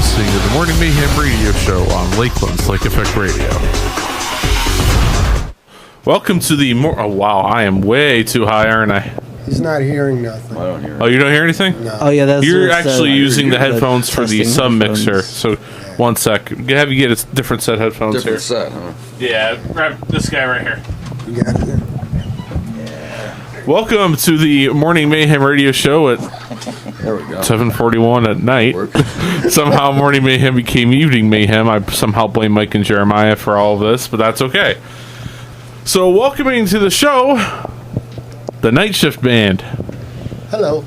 listening to the Morning Mayhem Radio Show on Lakeland's Lake Effect Radio. Welcome to the oh wow, I am way too high, aren't I? He's not hearing nothing. I don't hear it. Oh, you don't hear anything? No. Oh yeah, that's You're what's, actually using the you're headphones for the testing sub mixer. headphones. So, one sec. Have you get a different set of headphones Different here? set, huh? Yeah, grab this guy right here. You got it. Welcome to the Morning Mayhem Radio Show at There we go. 7:41 at night. Work. Somehow Morning Mayhem became Evening Mayhem. I somehow blame Mike and Jeremiah for all of this, but that's okay. So, welcoming to the show, the Night Shift Band. Hello.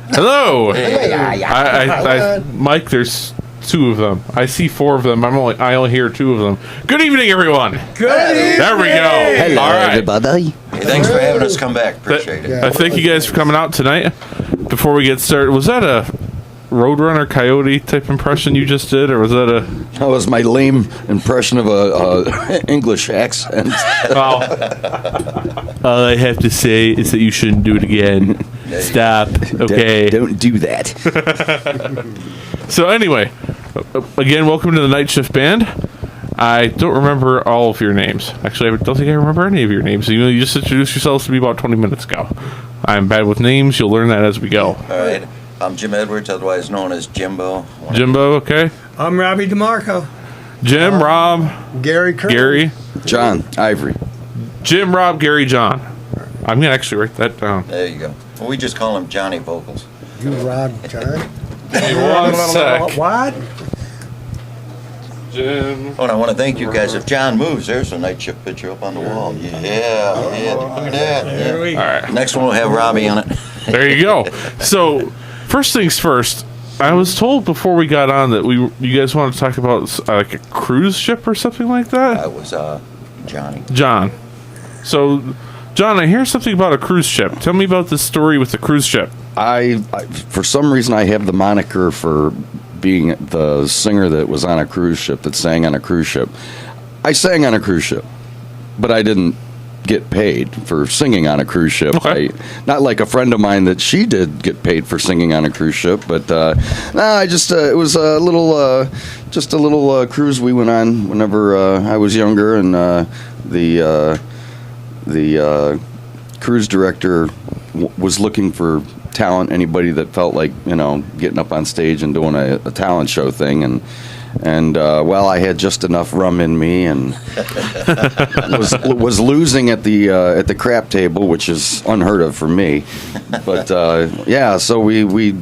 Hello. Hey. Mike, there's two of them. I see four of them. I only hear two of them. Good evening, everyone. Good evening. There we go. Hello, All right. everybody. Hey, thanks for having us come back. Appreciate it. I thank you guys for coming out tonight. Before we get started, was that a Roadrunner Coyote type impression you just did, or was that a? That was my lame impression of a English accent. Well, all I have to say is that you shouldn't do it again. Stop. Okay. Don't do that. So anyway, again, welcome to the Night Shift Band. I don't remember all of your names. Actually, I don't think I remember any of your names. You just introduced yourselves to me about 20 minutes ago. I'm bad with names. You'll learn that as we go. All right. I'm Jim Edwards, otherwise known as Jimbo. Jimbo, okay? I'm Robbie DeMarco. Jim, Rob, Gary Kern. Gary. John Ivory. Jim, Rob, Gary, John. I'm going to actually write that down. There you go. Well, we just call him Johnny Vocals. You Rod John. One sec. What? Jim. Oh, and I want to thank you guys. If John moves, there's a night shift picture up on the wall. Yeah, look at that. There we All right. Next one will have Robbie on it. There you go. So, first things first, I was told before we got on that you guys want to talk about like a cruise ship or something like that? That was Johnny. John. So, John, I hear something about a cruise ship. Tell me about this story with the cruise ship. I for some reason I have the moniker for being the singer that was on a cruise ship, that sang on a cruise ship. I sang on a cruise ship, but I didn't get paid for singing on a cruise ship. Okay. Not like a friend of mine that she did get paid for singing on a cruise ship, but I just it was a little cruise we went on whenever I was younger, and the cruise director was looking for talent, anybody that felt like, getting up on stage and doing a talent show thing, and well, I had just enough rum in me, and was losing at the crap table, which is unheard of for me. But so we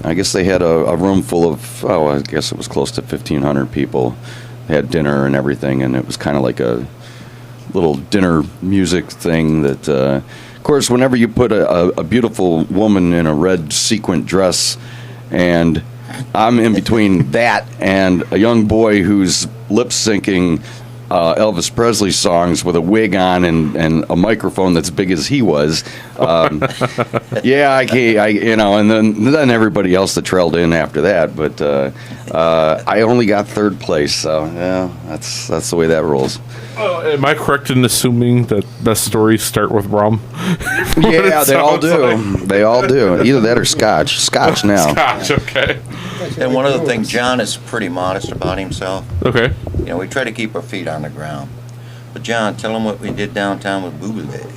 I guess they had a room full of, I guess it was close to 1,500 people. They had dinner and everything, and it was kind of like a little dinner music thing that, of course, whenever you put a beautiful woman in a red sequin dress, and I'm in between that and a young boy who's lip syncing Elvis Presley songs with a wig on and a microphone that's big as he was. And then everybody else that trailed in after that. But I only got third place, so yeah, that's the way that rolls. Am I correct in assuming that best stories start with rum? Yeah, they all do. They all do. Either that or scotch. Scotch now. Scotch, okay. And one other thing, John is pretty modest about himself. Okay. We try to keep our feet on the ground. But John, tell him what we did downtown with Buble.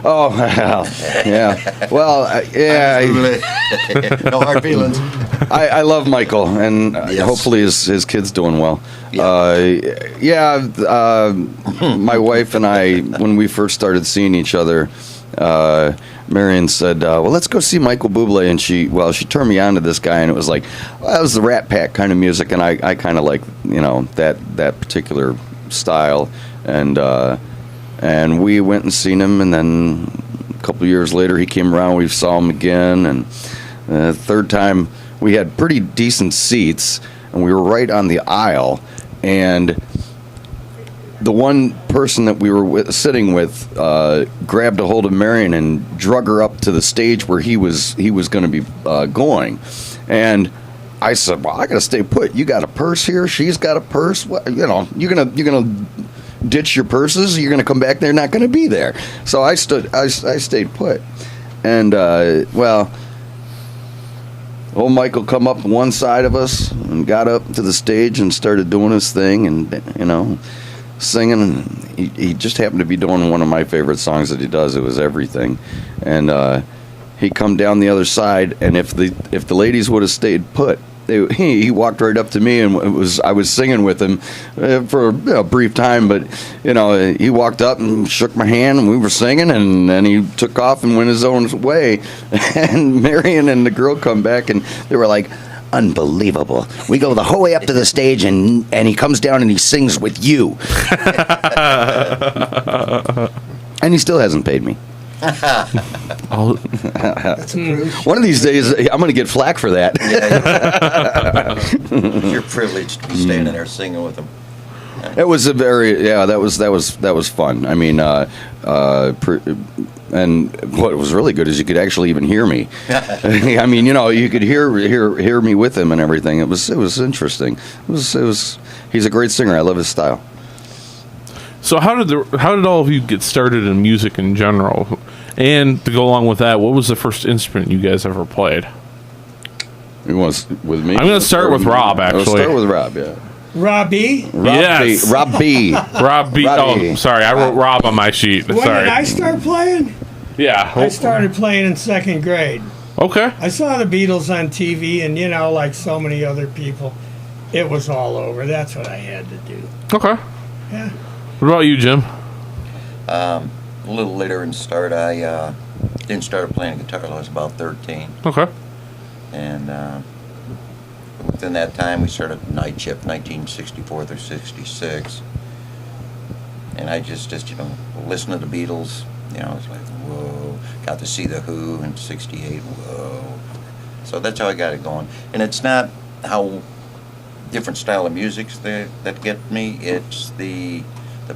Oh, well, yeah. Well, yeah. No hard feelings. I love Michael, and Yes. hopefully his kid's doing well. Yeah. My wife and I, when we first started seeing each other, Marion said, well, let's go see Michael Bublé, and she turned me on to this guy, and it was like, well, that was the Rat Pack kind of music, and I kind of like, that particular style, and we went and seen him, and then a couple years later he came around, we saw him again, and the third time we had pretty decent seats, and we were right on the aisle, and the one person that we were sitting with grabbed a hold of Marion and drug her up to the stage where he was going to be going, and I said, "Well, I got to stay put. You got a purse here. She's got a purse. What, you're gonna ditch your purses. You're gonna come back. They're not going to be there." So I stayed put, and old Michael come up one side of us and got up to the stage and started doing his thing and, singing. And he just happened to be doing one of my favorite songs that he does. It was Everything. And he come down the other side, and if the ladies would have stayed put, he walked right up to me, and I was singing with him for a brief time, but he walked up and shook my hand, and we were singing, and then he took off and went his own way. And Marion and the girl come back, and they were like, "Unbelievable! We go the whole way up to the stage, and he comes down and he sings with you." And he still hasn't paid me. That's a proof. One of these days, I'm going to get flack for that. It's your privilege to be standing there singing with them. It was a that was fun. I mean, and what was really good is you could actually even hear me. I mean, you could hear me with him and everything. It was interesting. It was. He's a great singer. I love his style. So how did all of you get started in music in general? And to go along with that, what was the first instrument you guys ever played? It was with me. I'm going to start with Rob, actually. I'll start with Rob, yeah. Robbie. Yes. Rob B. Rob B. Oh, sorry. I wrote Rob on my sheet. When Sorry. did I start playing? Yeah. I started playing in 2nd grade. Okay. I saw the Beatles on TV, and like so many other people, it was all over. That's what I had to do. Okay. Yeah. What about you, Jim? A little later in start, I didn't start playing guitar until I was about 13. Okay. And within that time, we started Night Shift, 1964 through 66. And I just listened to the Beatles. I was like, whoa. Got to see The Who in 68. Whoa. So that's how I got it going. And it's not how different style of music that get me. It's the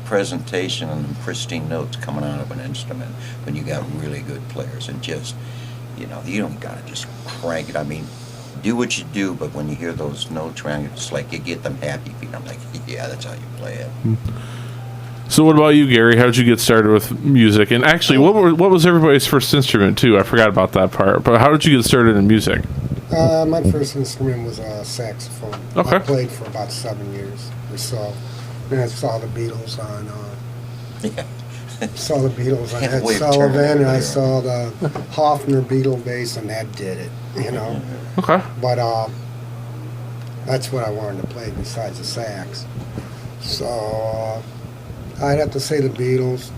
presentation and the pristine notes coming out of an instrument when you got really good players, and just you don't gotta just crank it. I mean, do what you do, but when you hear those notes around, it's like you get them happy feet. I'm like, yeah, that's how you play it. So what about you, Gary? How did you get started with music? And actually, what was everybody's first instrument too? I forgot about that part. But how did you get started in music? My first instrument was a saxophone. Okay. I played for about 7 years or so. And I saw the Beatles on. Saw the Beatles on Ed Sullivan, and I saw the Hofner Beatle bass, and that did it. Okay. But that's what I wanted to play besides the sax. So I'd have to say the Beatles.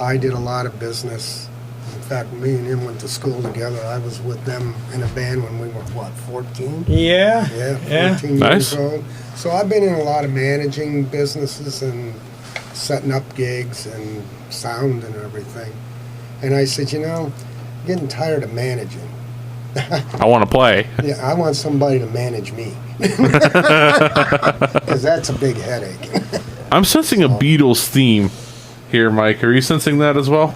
I did a lot of business. In fact, me and him went to school together. I was with them in a band when we were, 14? Yeah. Yeah, 14 Nice. years old. So I've been in a lot of managing businesses and setting up gigs and sound and everything. And I said, I'm getting tired of managing. I want to play. Yeah, I want somebody to manage me. Because that's a big headache. I'm sensing a Beatles theme here, Mike. Are you sensing that as well?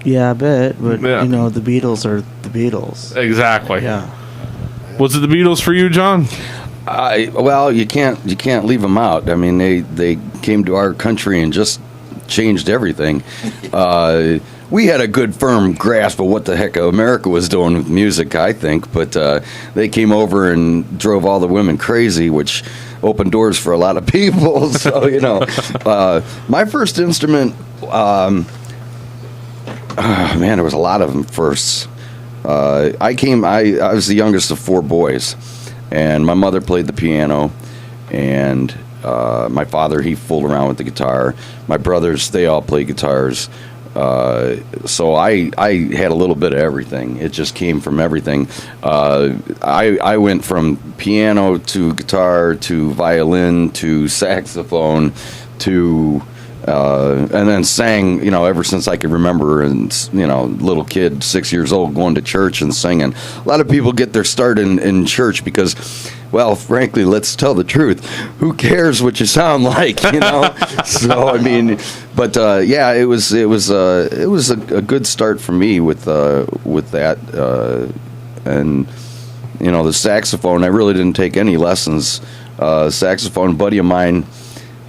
Yeah, I bet. But, Yeah. the Beatles are the Beatles. Exactly. Yeah. Was it the Beatles for you, John? Well, you can't leave them out. I mean, they came to our country and just changed everything. We had a good firm grasp of what the heck America was doing with music, I think, but they came over and drove all the women crazy, which opened doors for a lot of people. So my first instrument, man, there was a lot of them firsts. I was the youngest of 4 boys. And my mother played the piano, and my father, he fooled around with the guitar. My brothers, they all played guitars. So I had a little bit of everything. It just came from everything. I went from piano to guitar to violin to saxophone to... and then sang, ever since I could remember, and little kid, 6 years old, going to church and singing. A lot of people get their start in church because, well, frankly, let's tell the truth. Who cares what you sound like, So I mean, but yeah, it was a good start for me with that, and the saxophone. I really didn't take any lessons. Saxophone, buddy of mine.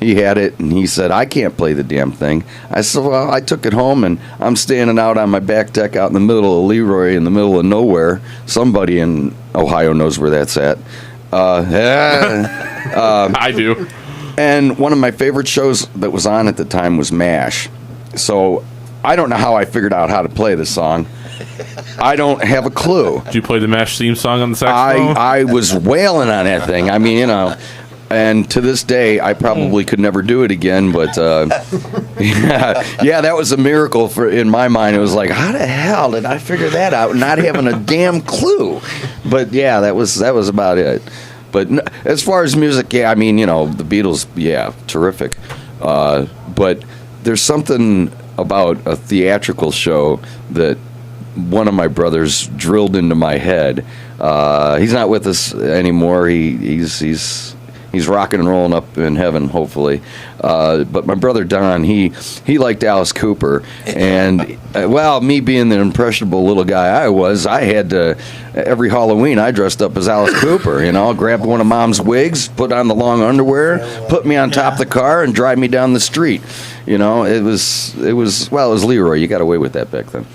he had it, and he said, I can't play the damn thing. I said, well, I took it home, and I'm standing out on my back deck out in the middle of Leroy, in the middle of nowhere. Somebody in Ohio knows where that's at. I do. And one of my favorite shows that was on at the time was MASH. So I don't know how I figured out how to play this song. I don't have a clue. Did you play the MASH theme song on the saxophone? I was wailing on that thing. I mean, and to this day, I probably could never do it again. But yeah, that was a miracle in my mind. It was like, how the hell did I figure that out, not having a damn clue? But yeah, that was about it. But as far as music, yeah, I mean, the Beatles, yeah, terrific. But there's something about a theatrical show that one of my brothers drilled into my head. He's not with us anymore. He's rocking and rolling up in heaven, hopefully. But my brother Don, he liked Alice Cooper, and well, me being the impressionable little guy I had to, every Halloween I dressed up as Alice Cooper. Grabbed one of Mom's wigs, put on the long underwear, put me on top of the car, and drive me down the street. It was Leroy. You got away with that back then.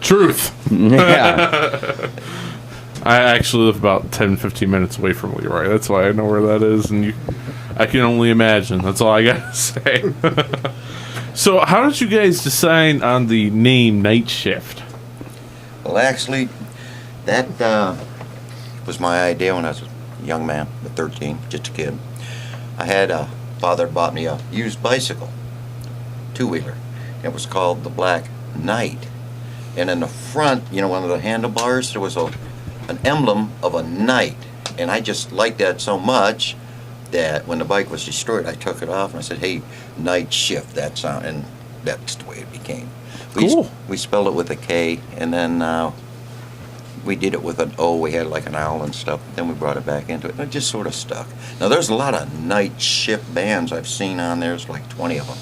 Truth. Yeah. I actually live about 10-15 minutes away from Leroy. That's why I know where that is, and I can only imagine. That's all I gotta say. So, how did you guys decide on the name Night Shift? Well, actually, that was my idea when I was a young man, at 13, just a kid. I had a father bought me a used bicycle, two-wheeler. It was called the Black Knight. And in the front, one of the handlebars, there was an emblem of a knight. And I just liked that so much that when the bike was destroyed, I took it off and I said, hey, Night Shift, that sound. And that's the way it became. Cool. We spelled it with a K, and then we did it with an O. We had like an owl and stuff. Then we brought it back into it, and it just sort of stuck. Now, there's a lot of Night Shift bands I've seen on there. There's like 20 of them.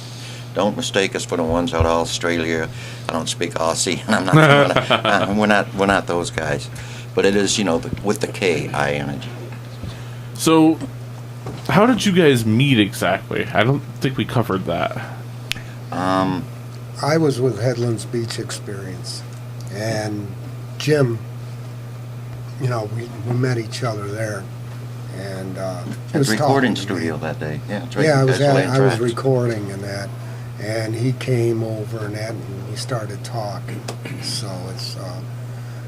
Don't mistake us for the ones out of Australia. I don't speak Aussie, and I'm not. We're not those guys. But it is, with the K, I-N-G. So, how did you guys meet exactly? I don't think we covered that. I was with Headlands Beach Experience, and Jim, we met each other there, and At the recording studio that day. Yeah, that's right. Yeah, I was Tracks. recording in that, and he came over and we started talking. So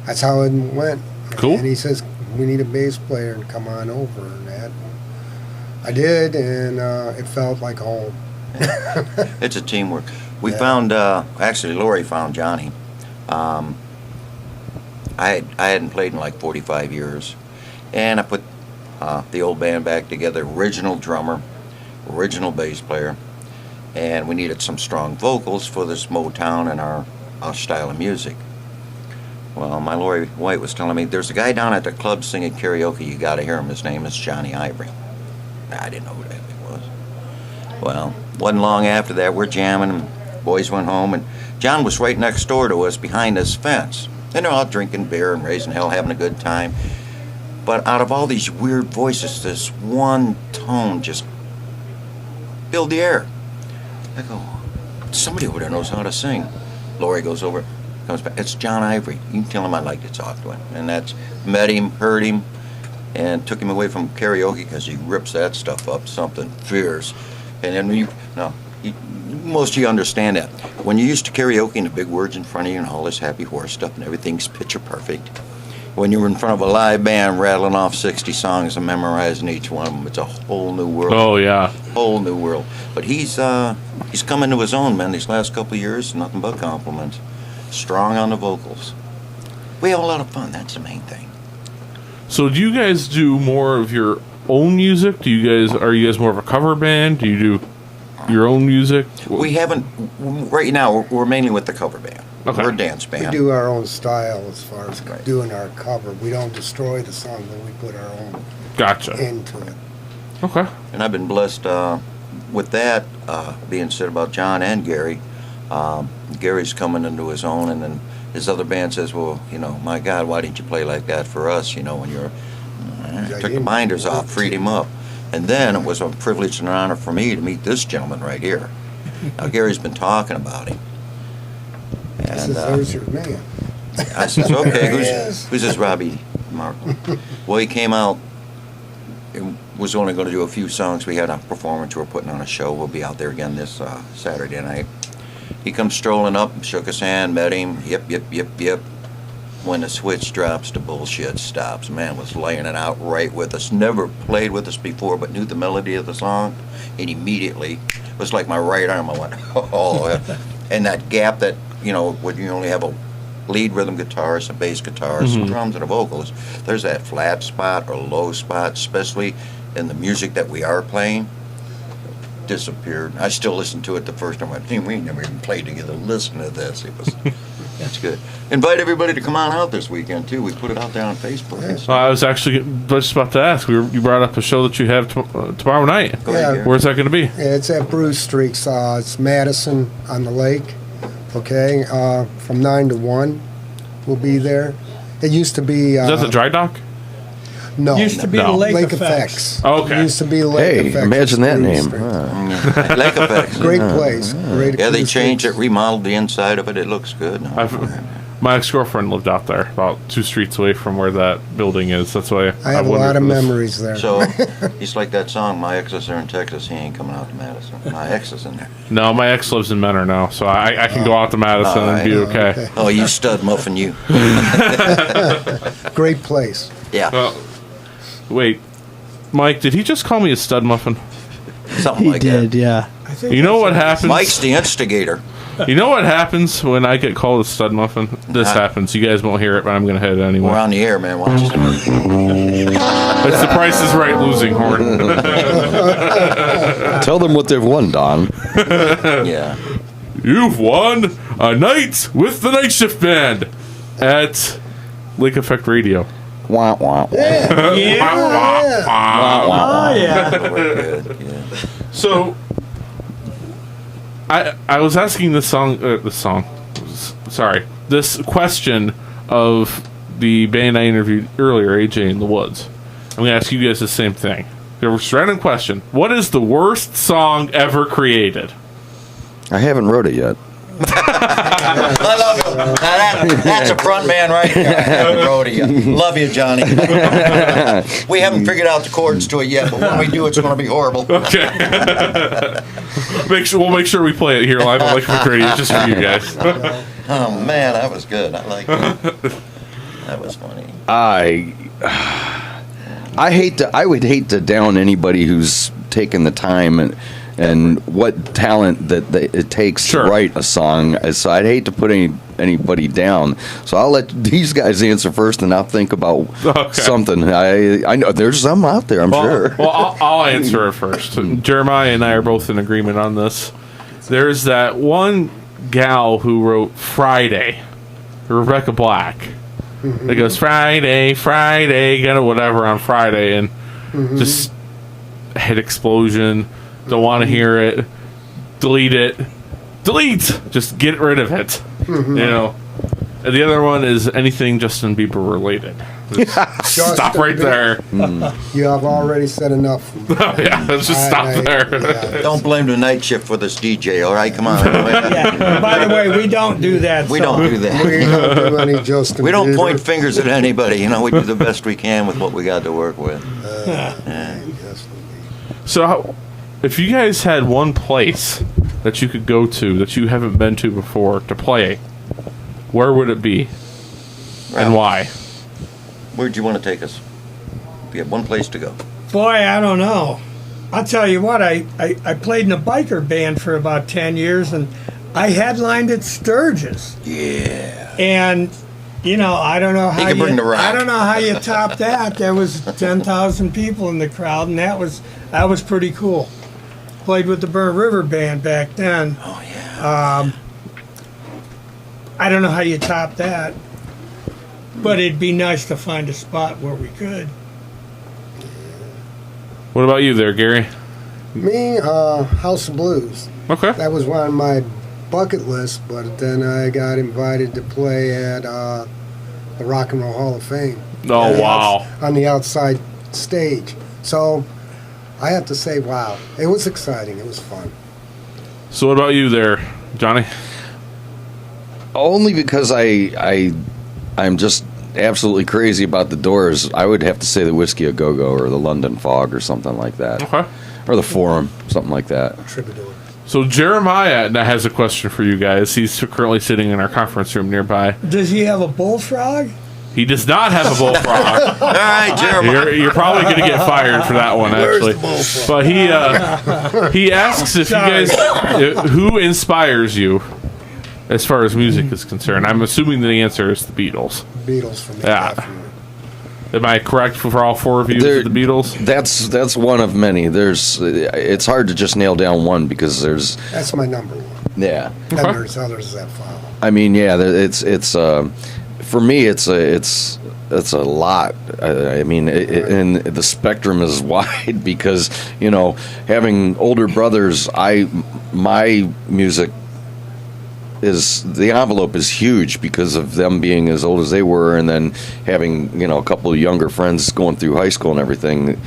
that's how it went. Cool. And he says, we need a bass player and come on over and that. I did, and it felt like home. It's a teamwork. We found, actually, Lori found Johnny. I hadn't played in like 45 years. And I put the old band back together, original drummer, original bass player. And we needed some strong vocals for this Motown and our style of music. Well, my Lori White was telling me, there's a guy down at the club singing karaoke, you gotta hear him, his name is Johnny Ivory. I didn't know who that was. Well, wasn't long after that, we're jamming, and boys went home, and John was right next door to us behind this fence. And they're all drinking beer and raising hell, having a good time. But out of all these weird voices, this one tone just filled the air. I go, somebody over there knows how to sing. Lori goes over, comes back, it's John Ivory. You can tell him I'd like to talk to him. And that's, met him, heard him, and took him away from karaoke because he rips that stuff up, something fierce. And then most of you understand that. When you're used to karaoke and the big words in front of you and all this happy horse stuff and everything's picture perfect, when you're in front of a live band rattling off 60 songs and memorizing each one of them, it's a whole new world. Oh, yeah. Whole new world. But he's come into his own, man, these last couple of years, nothing but compliments. Strong on the vocals. We have a lot of fun, that's the main thing. So, do you guys do more of your own music? Are you guys more of a cover band? Do you do your own music? We haven't, right now, we're mainly with the cover band. Okay. We're a dance band. We do our own style as far as doing our cover. We don't destroy the song, but we put our own Gotcha. into it. Okay. And I've been blessed with that being said about John and Gary. Gary's coming into his own, and then his other band says, well, my God, why didn't you play like that for us, when you're... took the binders off, freed him up. And And then it was a privilege and an honor for me to meet this gentleman right here. Now, Gary's been talking about him. This And is there's your man. I says, okay, There he is. who's this Robbie Markle? Well, he came out and was only going to do a few songs. We had a performance. We were putting on a show. We'll be out there again this Saturday night. He comes strolling up, shook his hand, met him. Yep. When the switch drops, the bullshit stops. Man was laying it out right with us. Never played with us before, but knew the melody of the song. And immediately, it was like my right arm. I went, oh. And that gap that, when you only have a lead rhythm guitar, some bass guitar, some drums, and a vocalist, there's that flat spot or low spot, especially in the music that we are playing, disappeared. I still listen to it the first time. We never even played together. Listen to this. That's good. Invite everybody to come on out this weekend, too. We put it out there on Facebook. and stuff. I was actually just about to ask. You brought up a show that you have tomorrow night. Go ahead, Yeah. Gary. Where's that going to be? Yeah, it's at Bruce Streets. It's Madison on the Lake. Okay, from 9 to 1, we'll be there. It used to be. Is that the dry dock? No, Used to be No. the Lake, Lake Effects. Effects. Okay. It used to be Lake Hey, Effects. imagine that Bruce name. Street. Huh. Lake Effects. Great place. Great. Yeah, they acoustic. changed it, remodeled the inside of it. It looks good. My ex-girlfriend lived out there, about 2 streets away from where that building is. That's why I have a wondered lot of if this- memories there. So, it's like that song, My Ex is there in Texas. He ain't coming out to Madison. My ex is in there. No, my ex lives in Menor now, so I can go out to Madison and be Alright. okay. Okay. Oh, you stud muffin, you. Great place. Yeah, Wait, Mike, did he just call me a stud muffin? something He like did, that. yeah. I think You know that's what it. happens? Mike's the instigator. You know what happens when I get called a stud muffin? This Uh-huh. happens. You guys won't hear it, but I'm going to hit it anyway. We're on the air, man. Watch this. It's the Price is Right losing horn. Tell them what they've won, Don. Yeah. You've won a night with the Night Shift Band at Lake Effect Radio. Wah, wah, wah. Yeah. Oh, yeah. We're good. Yeah. So, I was asking this question of the band I interviewed earlier, AJ in the Woods. I'm going to ask you guys the same thing. There was a random question. What is the worst song ever created? I haven't wrote it yet. I love you. Now that's a front man right there. I haven't wrote it yet. Love you, Johnny. We haven't figured out the chords to it yet, but when we do, it's going to be horrible. Okay. We'll make sure we play it here live on Lake Effect Radio just for you guys. Oh, man, that was good. I like that. That was funny. I would hate to down anybody who's taken the time and what talent that it takes Sure. to write a song. So I'd hate to put anybody down. So I'll let these guys answer first, and I'll think about Okay. something. I know there's some out there, I'm sure. Well, I'll answer it first. Jeremiah and I are both in agreement on this. There's that one gal who wrote Friday, Rebecca Black. It goes Friday, got whatever on Friday, and just head explosion. Don't want to hear it. Delete it. Delete. Just get rid of it. You know. And the other one is anything Justin Bieber related. Just stop right there. You have already said enough. Yeah, let's just stop there. Yeah. Don't blame the night shift for this DJ, all right? Come on. Yeah. By the way, we don't do that. We so- don't do that. We don't do any Justin We don't Bieber. point fingers at anybody. You know, we do the best we can with what we got to work with. So, if you guys had one place that you could go to that you haven't been to before to play, where would it be? And why? Where'd you want to take us? If you had one place to go. Boy, I don't know. I'll tell you what, I played in a biker band for about 10 years, and I headlined at Sturgis. Yeah. And, I don't know how can bring the rock. I don't know how you top that. There was 10,000 people in the crowd, and that was pretty cool. Played with the Burnt River Band back then. Oh, yeah. I don't know how you top that. But it'd be nice to find a spot where we could. What about you there, Gary? Me, House of Blues. Okay. That was on my bucket list, but then I got invited to play at the Rock and Roll Hall of Fame. Oh, On the wow. on the outside stage. So I have to say, wow, it was exciting. It was fun. So what about you there, Johnny? Only because I'm just absolutely crazy about the Doors. I would have to say the Whiskey a Go Go or the London Fog or something like that, Okay. or the Forum, something like that. Troubadour. So Jeremiah has a question for you guys. He's currently sitting in our conference room nearby. Does he have a bullfrog? He does not have a bullfrog. All right, Jeremiah. You're probably going to get fired for that one, actually. But he asks if you guys who inspires you as far as music is concerned. I'm assuming the answer is the Beatles. Beatles for me, Yeah. definitely. Am I correct for all four of you? There- The Beatles. That's one of many. It's hard to just nail down one because there's That's my number one. yeah. And Okay. there's others that follow. I mean, yeah, it's for me, it's a lot. I mean, and the spectrum is wide because having older brothers, my music is the envelope is huge because of them being as old as they were, and then having a couple of younger friends going through high school and everything.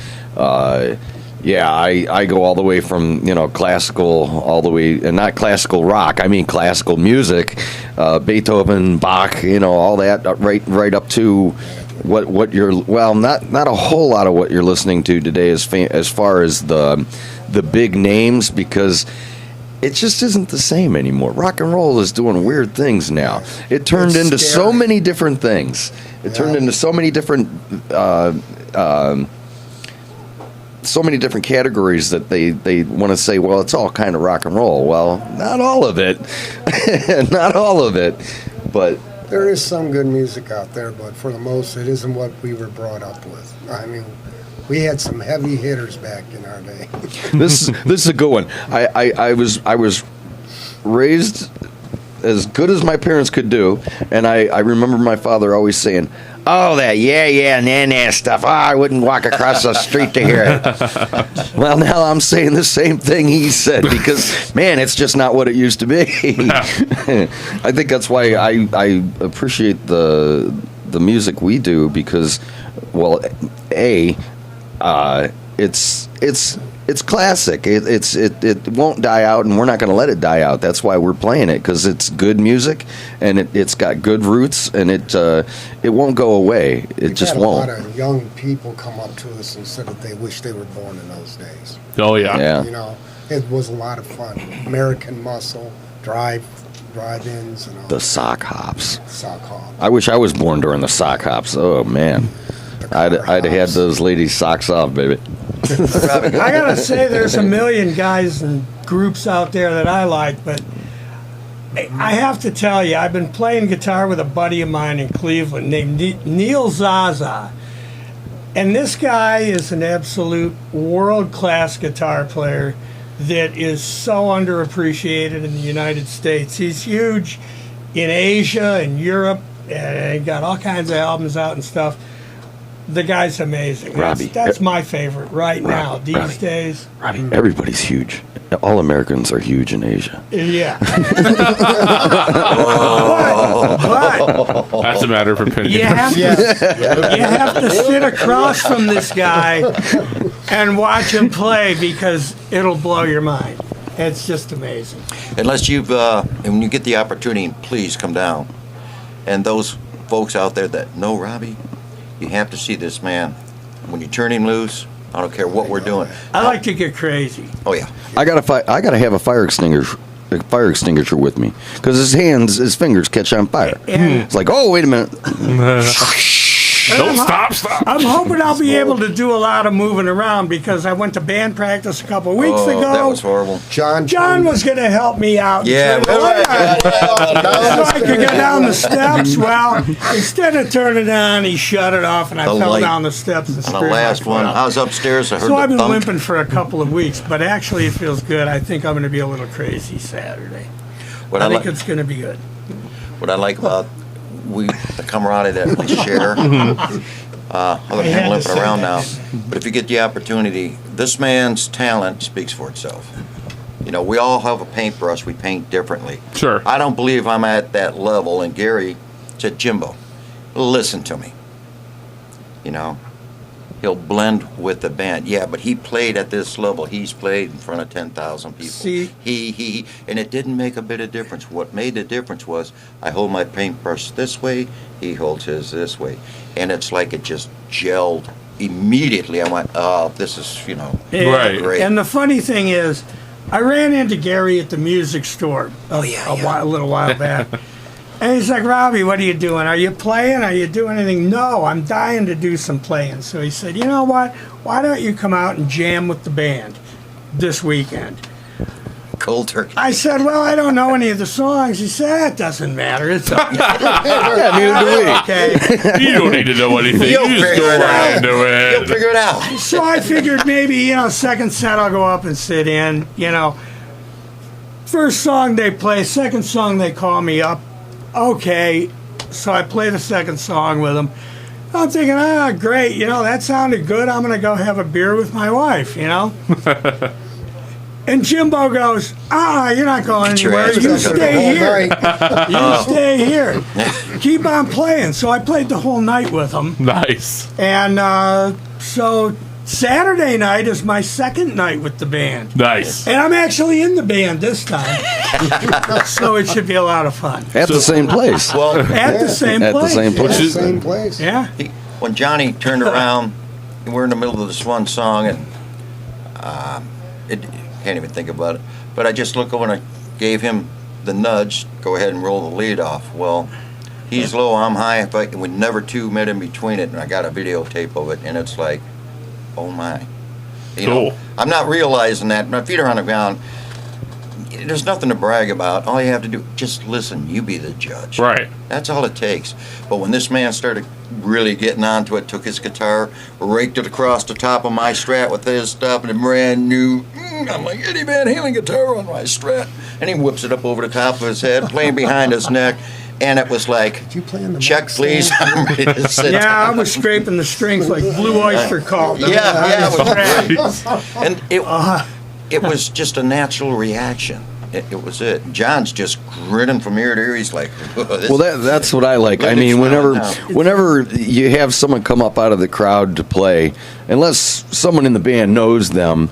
Yeah, I go all the way from classical all the way, and not classical rock. I mean classical music, Beethoven, Bach, all that, right up to what you're not a whole lot of what you're listening to today as far as the big names, because it just isn't the same anymore. Rock and roll is doing weird things now. It turned It's into so scary. many different things. It turned into so many different categories that they want to say, well, it's all kind of rock and roll. Well, not all of it. Not all of it. But There is some good music out there, but for the most, it isn't what we were brought up with. I mean, we had some heavy hitters back in our day. this is a good one. I was raised as good as my parents could do, and I remember my father always saying, "Oh, that nah stuff. Oh, I wouldn't walk across the street to hear it." Well, now I'm saying the same thing he said, because man, it's just not what it used to be. I think that's why I appreciate the music we do, because, well, it's classic. It won't die out, and we're not going to let it die out. That's why we're playing it, because it's good music, and it's got good roots, and it won't go away. It We've just had won't. a lot of young people come up to us and said that they wish they were born in those days. Oh yeah. Yeah. It was a lot of fun. American Muscle, drive-ins, and all The sock hops. sock hop. I wish I was born during the sock hops. Oh man, I'd have had those ladies' socks off, baby. I gotta say, there's a million guys and groups out there that I like, but I have to tell you, I've been playing guitar with a buddy of mine in Cleveland named Neil Zaza. And this guy is an absolute world-class guitar player that is so underappreciated in the United States. He's huge in Asia and Europe, and he got all kinds of albums out and stuff. The guy's amazing. Robbie. That's my favorite right now these Robbie. days. Robbie, everybody's huge. All Americans are huge in Asia. Yeah. but That's a matter of opinion. you have to sit across from this guy and watch him play, because it'll blow your mind. It's just amazing. Unless when you get the opportunity, please come down. And those folks out there that know Robbie, you have to see this man. When you turn him loose, I don't care what we're doing. I like to get crazy. Oh yeah. I gotta have a fire extinguisher with me, because his fingers catch on fire. And It's like, oh, wait a minute. Don't stop. I'm hoping I'll be able to do a lot of moving around, because I went to band practice a couple weeks Oh, ago. that was horrible. John was going to help me out. Yeah, So I could go down the steps. Well, instead of turning it on, he shut it off, and I The fell light. down the steps and On the sprained my last one, foot. I was upstairs. I heard So the I've been thunk. limping for a couple of weeks, but actually it feels good. I think I'm going to be a little crazy Saturday. What I I think like, it's going to be good. what I like about the camaraderie that we share. Other I had than to limping say around that, now, but if you get the opportunity, this man's talent speaks for itself. We all have a paintbrush. We paint differently. Sure. I don't believe I'm at that level. And Gary said, Jimbo, listen to me. he'll blend with the band. Yeah, but he played at this level. He's played in front of 10,000 people. See? He, and it didn't make a bit of difference. What made the difference was I hold my paintbrush this way, he holds his this way. And it's like it just gelled immediately. I went, oh, this is, Right. great. And the funny thing is, I ran into Gary at the music store a little while back. And he's like, Robbie, what are you doing? Are you playing? Are you doing anything? No, I'm dying to do some playing. So he said, you know what? Why don't you come out and jam with the band this weekend? Cold turkey. I said, well, I don't know any of the songs. He said, that doesn't matter. It's okay. Yeah, neither do we. Okay. You don't need to know anything. You'll You just figure go it right out. into You'll it. figure it out. So I figured maybe, second set I'll go up and sit in, First song they play, second song they call me up. Okay, so I play the second song with them. I'm thinking, great, that sounded good. I'm going to go have a beer with my wife, And Jimbo goes, you're not going Get your anywhere. ass You back up. stay here. Night. You stay here. Keep on playing. So I played the whole night with them. Nice. And so Saturday night is my second night with the band. Nice. And I'm actually in the band this time. So it should be a lot of fun. At the same place. Well, At the same At the place. same place. is- Same place. Yeah. when Johnny turned around, we're in the middle of this one song, and it can't even think about it. But I just look over and I gave him the nudge, go ahead and roll the lead off. Well, he's low, I'm high. In fact, we never two met in between it, and I got a videotape of it, and it's like, oh my. Cool. I'm not realizing that. My feet are on the ground. There's nothing to brag about. All you have to do, just listen. You be the judge. Right. That's all it takes. But when this man started really getting onto it, took his guitar, raked it across the top of my Strat with his stuff, and a brand new, I'm like, Eddie Van Halen guitar on my Strat. And he whips it up over the top of his head, playing behind his neck. And it was like, Did you play in the check, mic please. stand? I'm ready to sit Yeah, I down. was scraping the strings like Blue Oyster Cult. Yeah, it was Nice. And it was just a natural reaction. It was it. John's just grinning from ear to ear. He's like, this Well, that's what I like. I Let it mean, smile whenever you have someone come up out of the crowd to play, unless someone in the band knows them,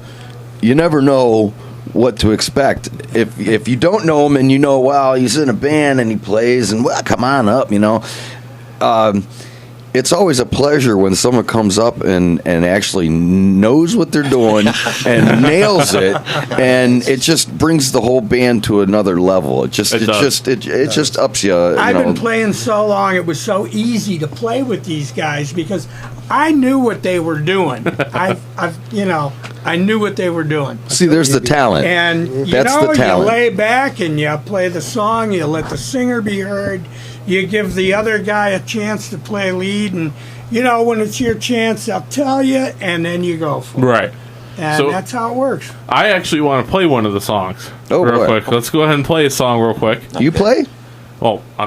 you never know what to expect. If you don't know him and well, he's in a band and he plays, and well, come on up, it's always a pleasure when someone comes up and actually knows what they're doing and nails it, and it just brings the whole band to another level. It just ups you. I've been playing so long, it was so easy to play with these guys because I knew what they were doing. I knew what they were doing. See, there's the talent. And That's the you talent. lay back and you play the song, you let the singer be heard, you give the other guy a chance to play lead, and when it's your chance, they'll tell you, and then you go for it. Right. And So- that's how it works. I actually want to play one of the songs. Oh, real boy. quick. Let's go ahead and play a song real quick. You play? Well, I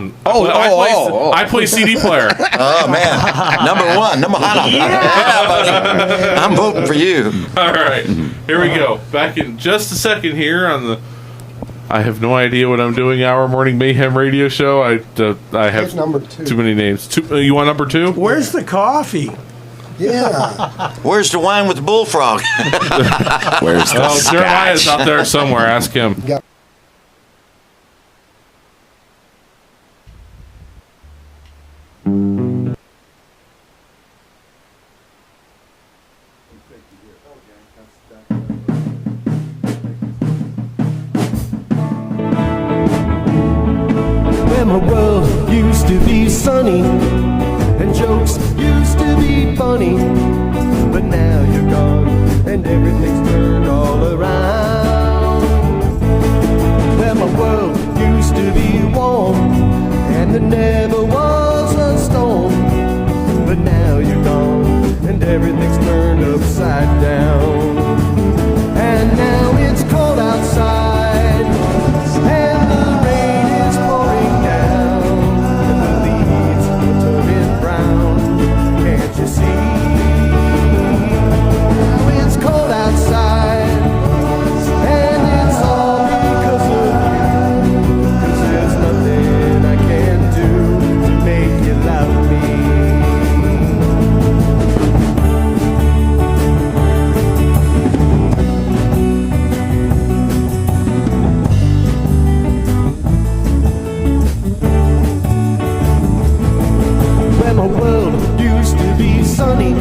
I play CD player. Oh man, number one, number one. Yeah, buddy. I'm voting for you. All right, here we go. Back in just a second here on the. I have no idea what I'm doing. Our Morning Mayhem radio show. I have Here's number 2. too many names. You want number 2? Where's the coffee? Yeah. Where's the wine with the bullfrog? Where's the Oh, Jeremiah's out there somewhere. Ask him. When my world used to be sunny and jokes used to be funny, but now you're gone and everything's turned all around. When my world used to be warm and there never was a storm, but now you're gone and everything's turned upside down. And now it's cold outside. And the rain is pouring down, and the leaves are turning brown. Can't you see? Now it's cold outside, and it's all because of you. 'Cause there's nothing I can do to make you love me. sunny,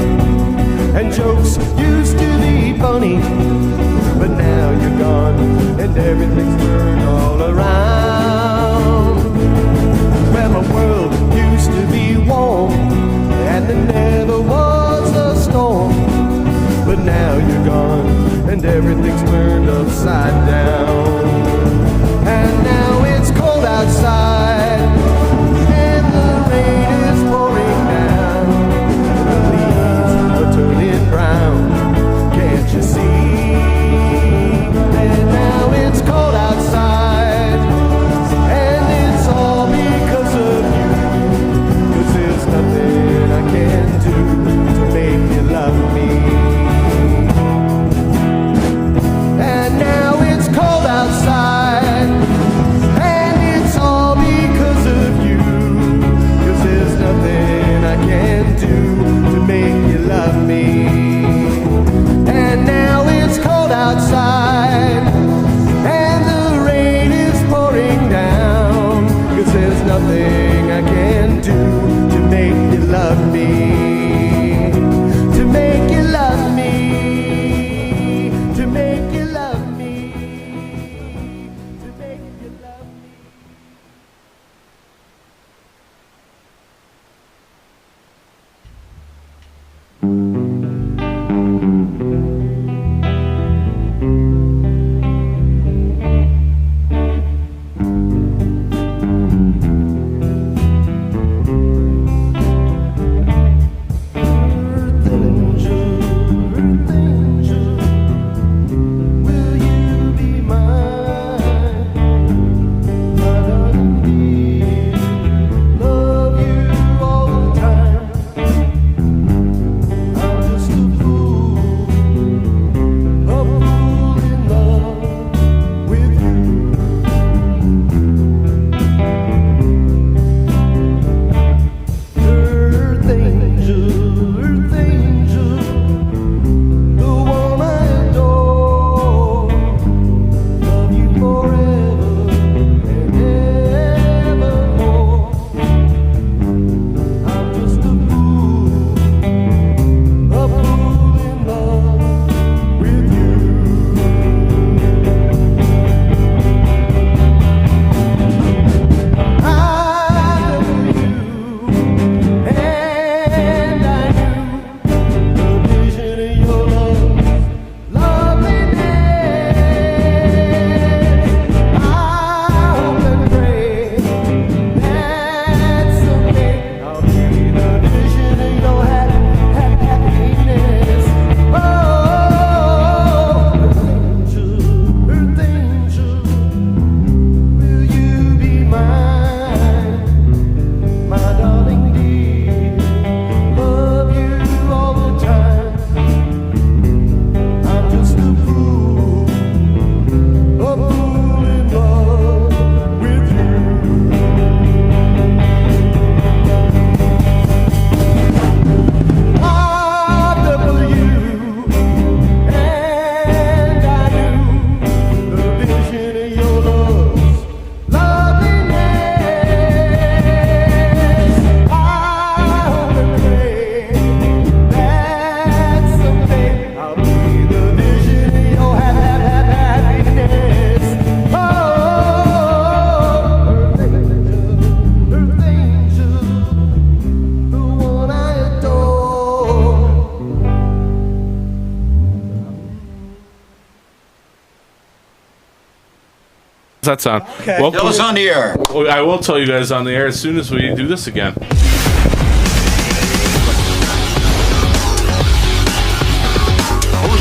and jokes used to be funny. But now you're gone, and everything's turned all around. Well, my world used to be warm, and there never was a storm. But now you're gone, and everything's turned upside down. And now it's cold outside, and the rain is pouring down. The leaves are turning brown, can't you see? And now it's cold outside, and it's all because of you. 'Cause there's nothing I can do to make you love me. And now it's cold outside, and it's all because of you. 'Cause there's nothing I can do to make you love me. And now it's cold outside, and the rain is pouring down. 'Cause there's nothing I can do to make you love me. To make you love me. To make you love me. To make you love me. Will you be mine? My darling dear, love you all the time. I'm just a fool in love with you. Earth angel, the one I adore. Love you forever and evermore. I'm just a fool in love with you. I love you, and I knew the vision of your loveliness. I hope and pray that someday I'll be the vision of your happiness. Oh, earth angel, will you be mine? My darling dear, love you all the time. I'm just a fool in love with you. I love you, and I knew the vision of your loveliness. I hope and pray that someday I'll be the vision of your happiness. Oh, earth angel, the one I adore. Does that sound? Okay. Tell Welcome. us on the air. I will tell you guys on the air as soon as we do this again. Who's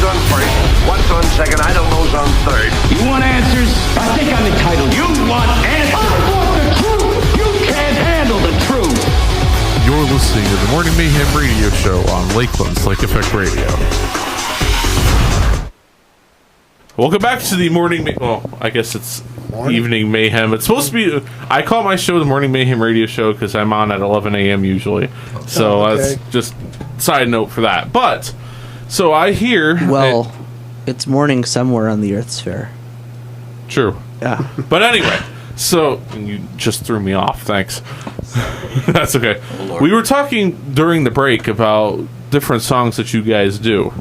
on first? What's on second? I don't know who's on third. You want answers? I think I'm entitled. You want answers? I want the truth. You can't handle the truth. You're listening to the Morning Mayhem Radio Show on Lakeland's Lake Effect Radio. Welcome back to the Morning well, I guess it's Evening Mayhem. It's supposed to be, I call my show the Morning Mayhem Radio Show because I'm on at 11 a.m. usually. So okay. that's just side note for that. But, so I hear... Well, it's morning somewhere on the Earth's sphere. True. Yeah. But anyway, so you just threw me off. Thanks. That's okay. Lord. We were talking during the break about different songs that you guys do.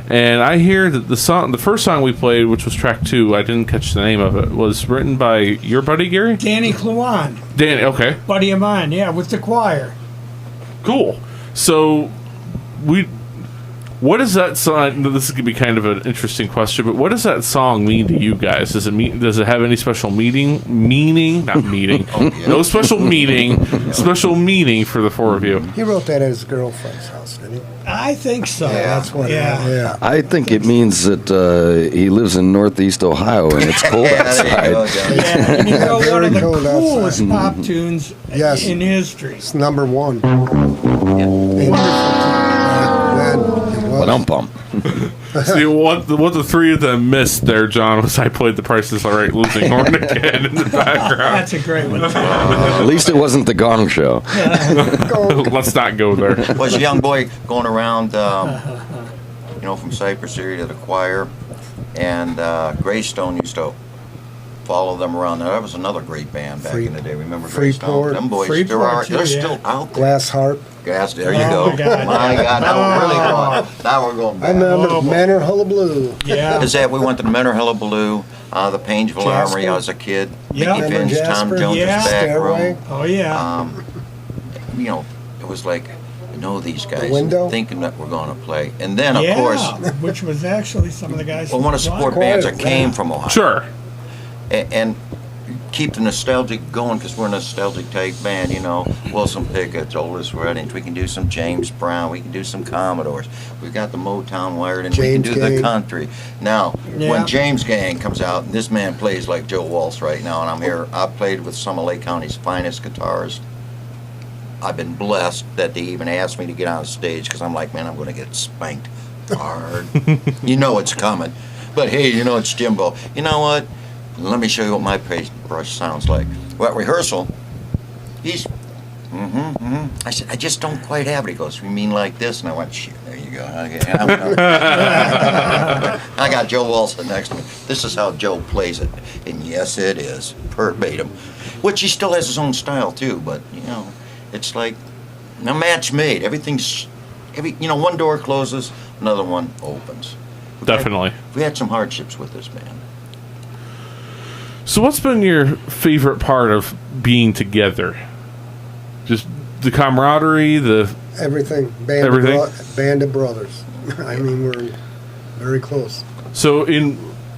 And I hear that the first song we played, which was track 2, I didn't catch the name of it, was written by your buddy Gary? Danny Kluan, Danny, okay. buddy of mine, yeah, with the choir. Cool. So, what does that song? This is gonna be kind of an interesting question, but what does that song mean to you guys? Does it have any special meaning? Not meaning. No special special meaning for the 4 of you. He wrote that at his girlfriend's house, didn't he? I think so. That's what. Yeah. Yeah. I think it means that he lives in Northeast Ohio and it's cold Yeah, there you go, outside. Johnny. Yeah, and you know, one Very of the cold coolest outside. pop tunes Yes. in history. It's number 1. Then But I'm pumped. See, what the 3 of them missed there, John, was I played The Price is Right losing horn again in the background. That's a great one. At least it wasn't the Gong Show. Let's not go there. Was a young boy going around, from Cypress area to the choir, and Greystone used to follow them around. Now, that was another great band back in the day. Remember Greystone? Freeport. Them boys, Freeport, they're yeah. still out there. Glass Harp. Yes, there you Oh, go. my God. My God, now we're really going. Now we're going I back. remember Manor Hullabaloo. Yeah. Is that we went to the Menor Hullabaloo, the Painesville Jasper. Armory as a kid. Yeah. Mickey Remember Finn's, Tom Jasper? Jones' Yeah. back Stairway. room. Oh, yeah. It was like, these guys Window? thinking that we're going to play. And then, of yeah, course, which was actually some of the guys. well, from one of the the support choir. bands that came from Ohio. Sure. And keep the nostalgic going because we're a nostalgic type band, Wilson Pickett's, Otis Redding. We can do some James Brown. We can do some Commodores. We've got the Motown wired, and we can James do the Gang. country. Now, Yeah. when James Gang comes out, and this man plays like Joe Walsh right now, and I'm here. I've played with some of Lake County's finest guitarists. I've been blessed that they even asked me to get on stage because I'm like, man, I'm going to get spanked hard. It's coming. But hey, it's Jimbo. You know what? Let me show you what my paintbrush sounds like. Well, at rehearsal, he's, I said, I just don't quite have it. He goes, you mean like this? And I went, shit, there you go. Okay, I got Joe Walson next to me. This is how Joe plays it. And yes, it is. Verbatim. Which he still has his own style, too. But, it's like a match made. One door closes, another one opens. Definitely. We had some hardships with this band. So, what's been your favorite part of being together? Just the camaraderie, Everything. Everything? Band of brothers. I mean, we're very close. So You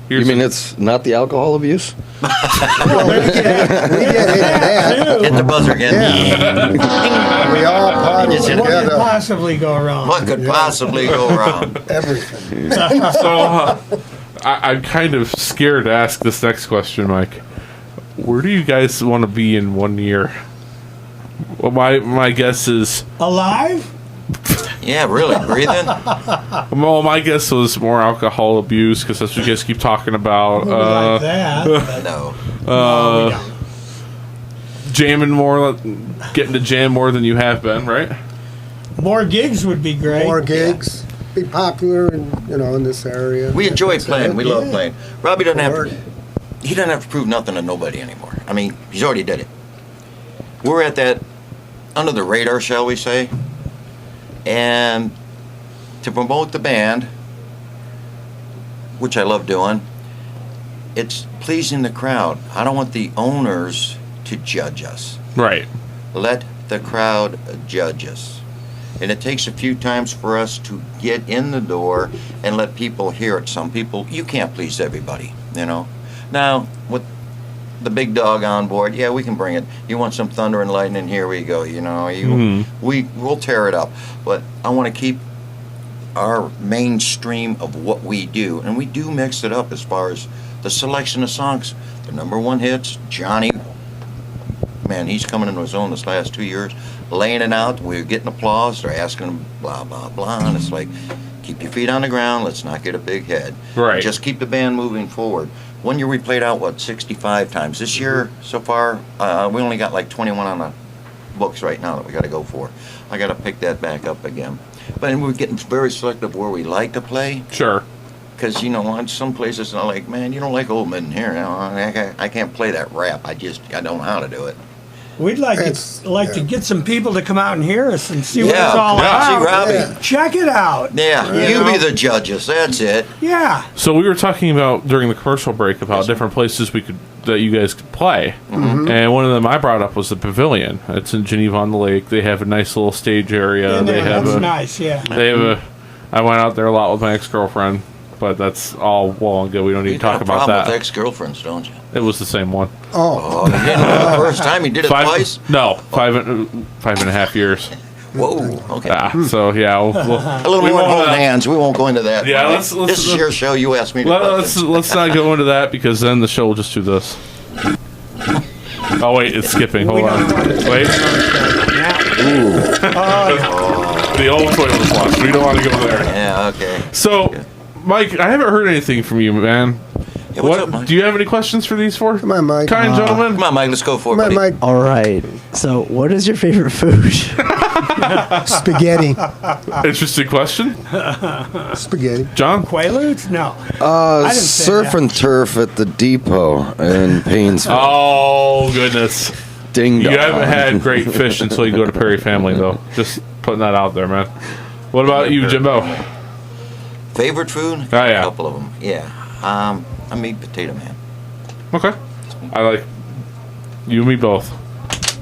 mean it's not the alcohol abuse? Well, we get into that. Hit the buzzer again. We all party Just hit- What could together. possibly go wrong? What could possibly go wrong? Everything. I'm kind of scared to ask this next question, Mike. Where do you guys want to be in 1 year? Well, my guess is, Alive? Yeah, really, breathing. well, my guess was more alcohol abuse because that's what you guys keep talking about. Like that. No. No, we don't. Jamming more, getting to jam more than you have been, right? More gigs would be great. More gigs. Be popular in this area. We enjoy playing. We love Yeah. playing. Robbie doesn't have Word. to. He doesn't have to prove nothing to nobody anymore. I mean, he's already did it. We're at that under the radar, shall we say? And to promote the band, which I love doing, it's pleasing the crowd. I don't want the owners to judge us. Right. Let the crowd judge us. And it takes a few times for us to get in the door and let people hear it. Some people, you can't please everybody, Now, with the big dog on board, yeah, we can bring it. You want some thunder and lightning, here we go, we'll tear it up. But I want to keep our mainstream of what we do. And we do mix it up as far as the selection of songs. The number one hits, Johnny, man, he's coming into his own this last 2 years, laying it out. We're getting applause. They're asking him blah, blah, blah. And it's like, keep your feet on the ground. Let's not get a big head. Right. Just keep the band moving forward. 1 year we played out, 65 times. This year, so far, we only got like 21 on the books right now that we got to go for. I got to pick that back up again. But we're getting very selective where we like to play. Sure. Because, on some places, I'm like, man, you don't like old men here. I can't play that rap. I don't know how to do it. We'd like It's- to yeah. get some people to come out and hear us and see what Yeah, it's all yeah, see about. Robbie. Yeah. Check it out. Yeah, you be the judges. That's it. Yeah. So we were talking about during the commercial break about different places that you guys could play, and one of them I brought up was the Pavilion. It's in Geneva on the Lake. They have a nice little stage area. And They have that's a. nice. Yeah. They have a. I went out there a lot with my ex-girlfriend, but that's all well and good. We don't need You to talk got a about problem that. with ex-girlfriends, don't you? It was the same one. Oh, Oh, you didn't know the first time you did it twice? No, 5.5 years. Whoa, okay. So yeah, A little we more won't, holding hands. We won't go into that. Yeah, Mike. let's- This is your show. You asked me to. let's not go into that because then the show will just do this. Oh wait, it's skipping. Hold on. Wait, the old toilet flush. We don't want to go there. Yeah, okay. So, Mike, I haven't heard anything from you, man. Yeah, what's up, Mike? Do you have any questions for these four come on, Mike. kind gentlemen? Come on, Mike. Let's go for it, Come on, buddy. Mike. All right. So, what is your favorite food? Spaghetti. Interesting question, Spaghetti. John. Quaaludes? No. didn't say Surf that. and turf at the depot in Painesville. Oh goodness, Ding you dong. haven't had great fish until you go to Perry Family, though. Just putting that out there, man. What about you, Jimbo? Favorite food? Oh, yeah. A couple of them. Yeah. I'm meat potato man. Okay, I like you and me both.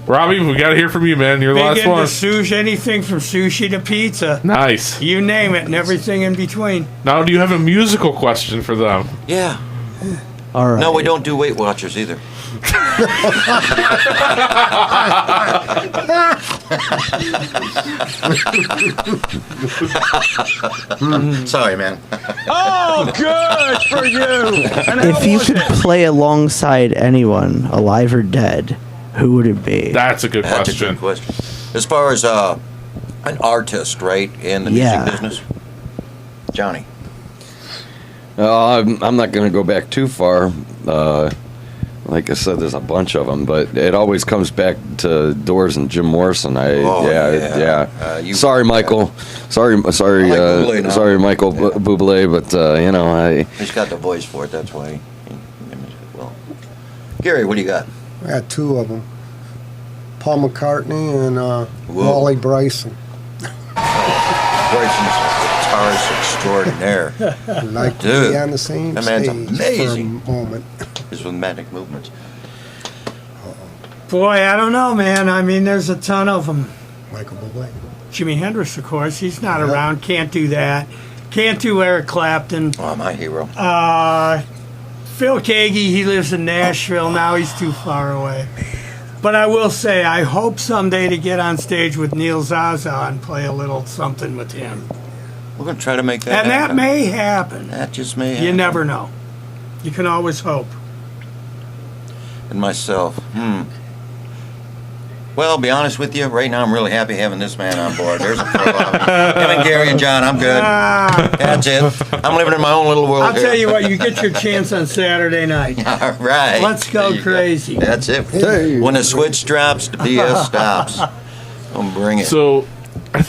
Robbie, we got to hear from you, man. You're the Big last into one. sushi, anything from sushi to pizza. Nice. You name it, and everything in between. Now, do you have a musical question for them? Yeah. All right. No, we don't do Weight Watchers either. Sorry, man. Oh, good for you. If you could play alongside anyone, alive or dead, who would it be? That's a good That's a question. good question. As far as an artist, right, in the Yeah. music business, Johnny. I'm not going to go back too far. Like I said, there's a bunch of them, but it always comes back to Doors and Jim Morrison. Oh, yeah. yeah. Sorry, Michael. Sorry, I like Bublé now. sorry, Michael Bublé. But He's got the voice for it. That's why. Well, Gary, what do you got? I got two of them. Paul McCartney and Wally Bryson. Bryson's guitarist extraordinaire. I'd like to Dude, be on the same that man's stage amazing. for a moment. His rhythmic movements. Boy, I don't know, man. I mean, there's a ton of them. Michael Bublé. Jimi Hendrix, of course. He's not around. Can't do that. Can't do Eric Clapton. Oh, my hero. Phil Keaggy, he lives in Nashville now. He's too far away. But I will say, I hope someday to get on stage with Neil Zaza and play a little something with him. We're going to try to make that And that happen. may happen. That just may You happen. never know. You can always hope. And myself. Well, be honest with you, right now I'm really happy having this man on board. There's a pro. Him and Gary and John, I'm good. That's it. I'm living in my own little world I'll here. tell you what, you get your chance on Saturday night. All right. Let's go There you crazy. That's it. Hey. When the switch drops, the BS stops. Don't bring it. So,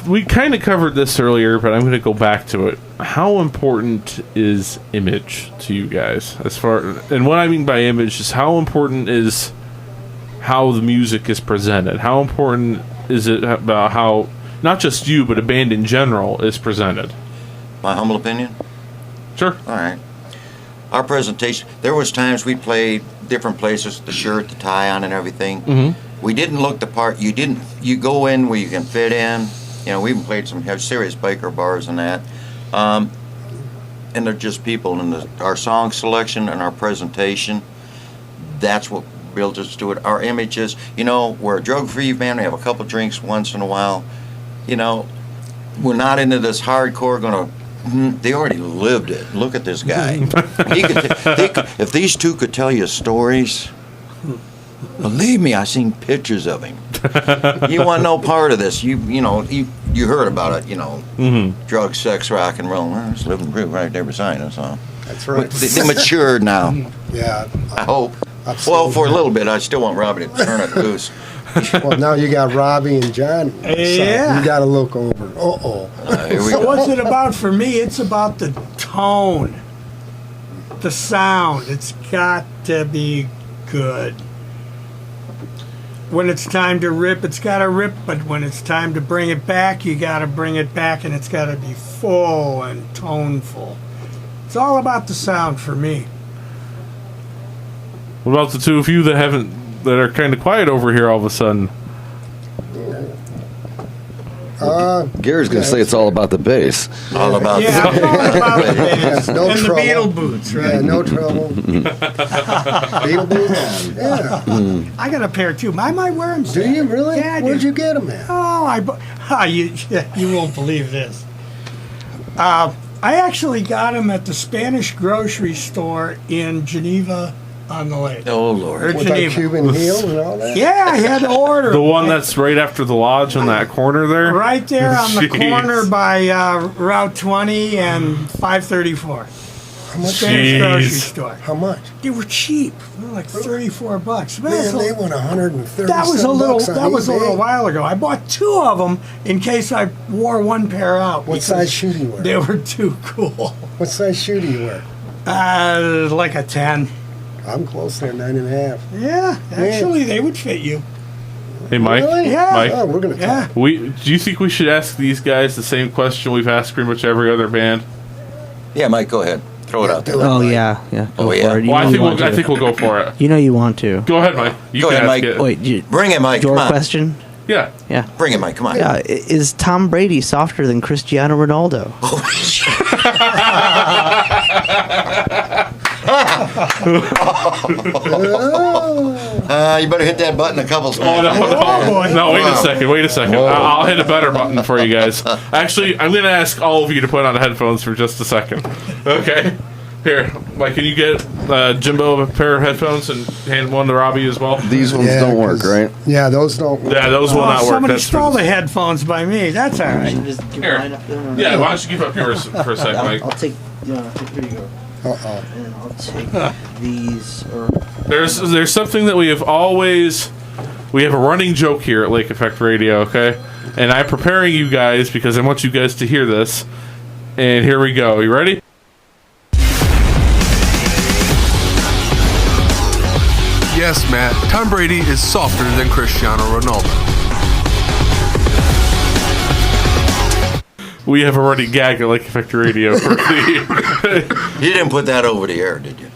we kind of covered this earlier, but I'm going to go back to it. How important is image to you guys? And what I mean by image is how important is how the music is presented? How important is it about how not just you, but a band in general is presented? My humble opinion? Sure. All right. Our presentation, there was times we played different places, the shirt, the tie on and everything. Mm-hmm. We didn't look the part. You go in where you can fit in. You know, we even played some serious biker bars and that. And they're just people. And our song selection and our presentation, that's what builds us to it. Our images, you know, we're a drug-free band. We have a couple drinks once in a while. You know, we're not into this hardcore going to, they already lived it. Look at this guy. If these two could tell you stories, believe me, I've seen pictures of him. You want no part of this. You heard about it, you know, drugs, sex, rock and roll. Well, it's living proof right there beside us, huh? That's right. They matured now, Yeah. I hope. I've Well, seen for a that. little bit, I still want Robbie to turn it loose. Well, now you got Robbie and John. So Yeah. You got to look over. Uh-oh. Here we So go. what's it about for me? It's about the tone, the sound. It's got to be good. when it's time to rip, it's got to rip, but when it's time to bring it back, you got to bring it back, and it's got to be full and toneful. It's all about the sound for me. What about the two of you that are kind of quiet over here all of a sudden? Gary's going to say it's all about the bass. All about Yeah, I'm all about the bass. No And the trouble. Beatle boots, right? Yeah, no trouble. Beetle boots? Yeah. I got a pair too. I might wear them. Do you really? Yeah, I Where'd do. you get them at? Oh, you won't believe this. I actually got them at the Spanish grocery store in Geneva on the Lake. Oh, Or Lord. With that Geneva. Cuban heel and all that? Yeah, I had to order The 'em. one that's right after the lodge in that corner there? Right there on the Jeez. corner by Route 20 and 534. How much? Spanish grocery Jeez. store. How much? They were cheap. They were like $34. Man, Man, they went 130. that was a little. bucks on That was a eBay. little while ago. I bought 2 of them in case I wore one pair out. What because size shoe do you wear? They were too cool. What size shoe do you wear? Like a 10. I'm close there, 9.5. Yeah, actually, they would fit you. Hey, Mike. Really? Yeah. Mike. Oh, we're gonna Yeah. talk. Do you think we should ask these guys the same question we've asked pretty much every other band? Yeah, Mike, go ahead. Throw it out there. Do it, Oh Mike. yeah. Go Oh, for yeah. it. You Well, know you want I to. think we'll go for it. You know you want to. Go ahead, Mike. You Go can ahead, ask Mike. it. Wait, Bring it, Mike. your Come on. question? Yeah. Yeah. Bring it, Mike. Come on. Yeah. Is Tom Brady softer than Cristiano Ronaldo? You better hit that button a couple Oh, times. no, Oh, boy. no, wait a second. Wait a second. I'll hit a better button for you guys. Actually, I'm going to ask all of you to put on headphones for just a second. Okay? Here, Mike, can you get Jimbo a pair of headphones and hand one to Robbie as well? These ones Yeah, don't work, 'cause- right? Yeah, those don't work. Yeah, those will not work. Somebody That's stole for the headphones by me. That's all right. Here. Yeah, why don't you give up yours for a second, Mike? I'll take. Here you go. Uh-oh. And I'll take these. Or There's something that we have a running joke here at Lake Effect Radio, okay? And I'm preparing you guys because I want you guys to hear this. And here we go. You ready? Yes, Matt, Tom Brady is softer than Cristiano Ronaldo. We have a running gag at Lake Effect Radio for the You didn't put that over the air, did you?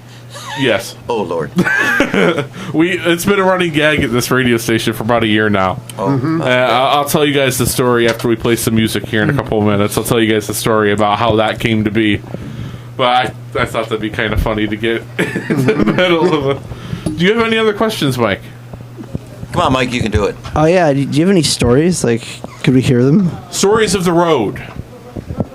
yes. Oh, Lord. It's been a running gag at this radio station for about a year now. Oh, I'll tell you guys the story after we play some music here in a couple of minutes. I'll tell you guys the story about how that came to be. But I thought that'd be kind of funny to get in the middle of it. Do you have any other questions, Mike? Come on, Mike, you can do it. oh yeah. Do you have any stories? Like, could we hear them? Stories of the road.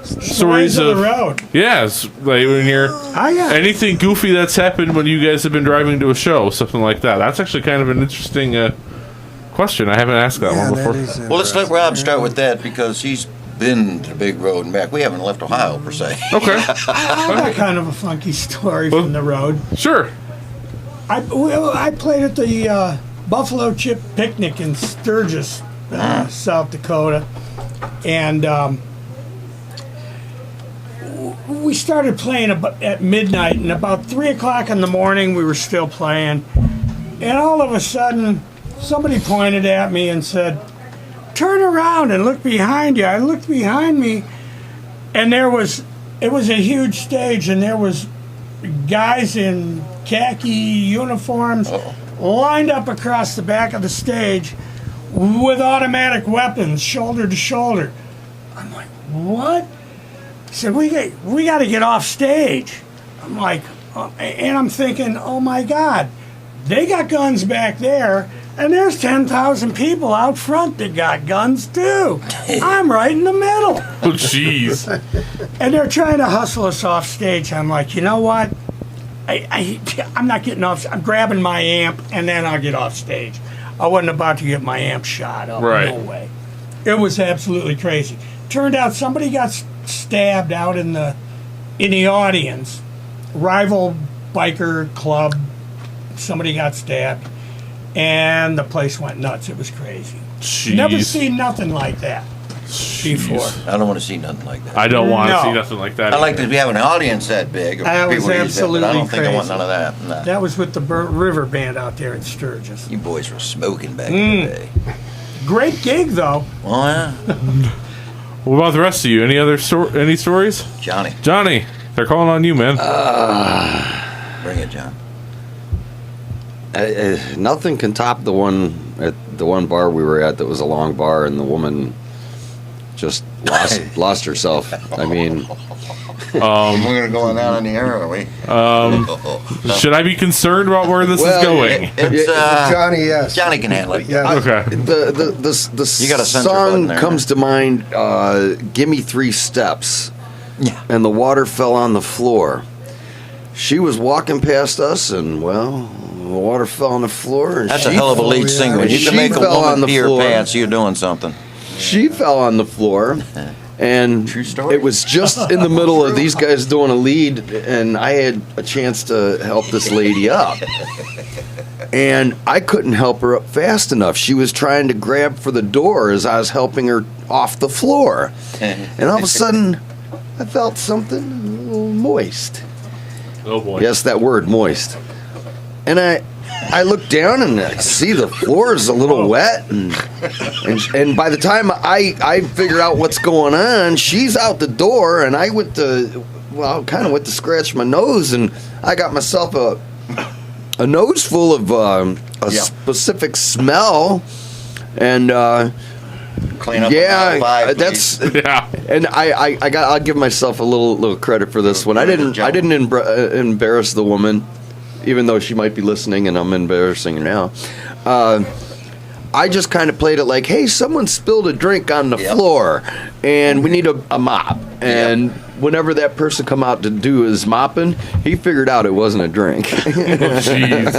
Stories of the road. Yes, like when you're Oh, yeah. anything goofy that's happened when you guys have been driving to a show, something like that. That's actually kind of an interesting question. I haven't asked that Yeah, one that before. is Well, let's let Rob start with that because he's been to the big road and back. We haven't left Ohio, per se. Okay, I got kind of a funky story from the road. sure. I played at the Buffalo Chip Picnic in Sturgis, South Dakota, and we started playing at midnight, and about 3 o'clock in the morning we were still playing, and all of a sudden somebody pointed at me and said, "Turn around and look behind you." I looked behind me, and it was a huge stage, and there was guys in khaki uniforms lined up across the back of the stage with automatic weapons, shoulder to shoulder. I'm like, what? He said, we got to get off stage. I'm like, and I'm thinking, oh my God, they got guns back there, and there's 10,000 people out front that got guns too. I'm right in the middle. Oh, jeez. And they're trying to hustle us off stage. I'm like, you know what? I'm not getting off. I'm grabbing my amp, and then I'll get off stage. I wasn't about to get my amp shot up. Right. No way. It was absolutely crazy. Turned out somebody got stabbed out in the audience. Rival biker club. Somebody got stabbed, and the place went nuts. It was crazy. Jeez. Never seen nothing like that. before. I don't want to see nothing like that. I don't want to No. see nothing like that. I like either. to have an audience that big. Or That was people use that, absolutely but I don't think I want crazy. none of that. Nah. That was with the River Band out there in Sturgis. You boys were smoking back in the day. Great gig, though. Oh, yeah. What about the rest of you? Any other any stories? Johnny, they're calling on you, man. Bring it, John. Nothing can top the one at the one bar we were at that was a long bar, and the woman just lost herself. I mean, We're going to go on out on the air, are we? Should I be concerned about where this is going? It's, Johnny, yes. Johnny can handle it. Yeah. Okay. the You got a censor button song there. comes to mind. Give me 3 steps, Yeah. and the water fell on the floor. She was walking past us, and well, the water fell on the floor. And That's she a hell of a lead singer. When you she can make a fell on woman the pee her floor. pants, you're doing something. She fell on the floor, and True story. it was just in the middle of these guys doing a lead, and I had a chance to help this lady up. And I couldn't help her up fast enough. She was trying to grab for the door as I was helping her off the floor. And all of a sudden, I felt something a little moist. Oh boy. Yes, that word, moist. And I look down and I see the floor is a little wet, and by the time I figure out what's going on, she's out the door, and I kind of went to scratch my nose, and I got myself a nose full of a specific smell, and Clean up yeah, on five, that's Yeah. and I'll give myself a little credit for this one. I didn't embarrass the woman, even though she might be listening, and I'm embarrassing her now. I just kind of played it like, hey, someone spilled a drink on the floor, and we need a mop. And whenever that person come out to do his mopping, he figured out it wasn't a drink. Jeez.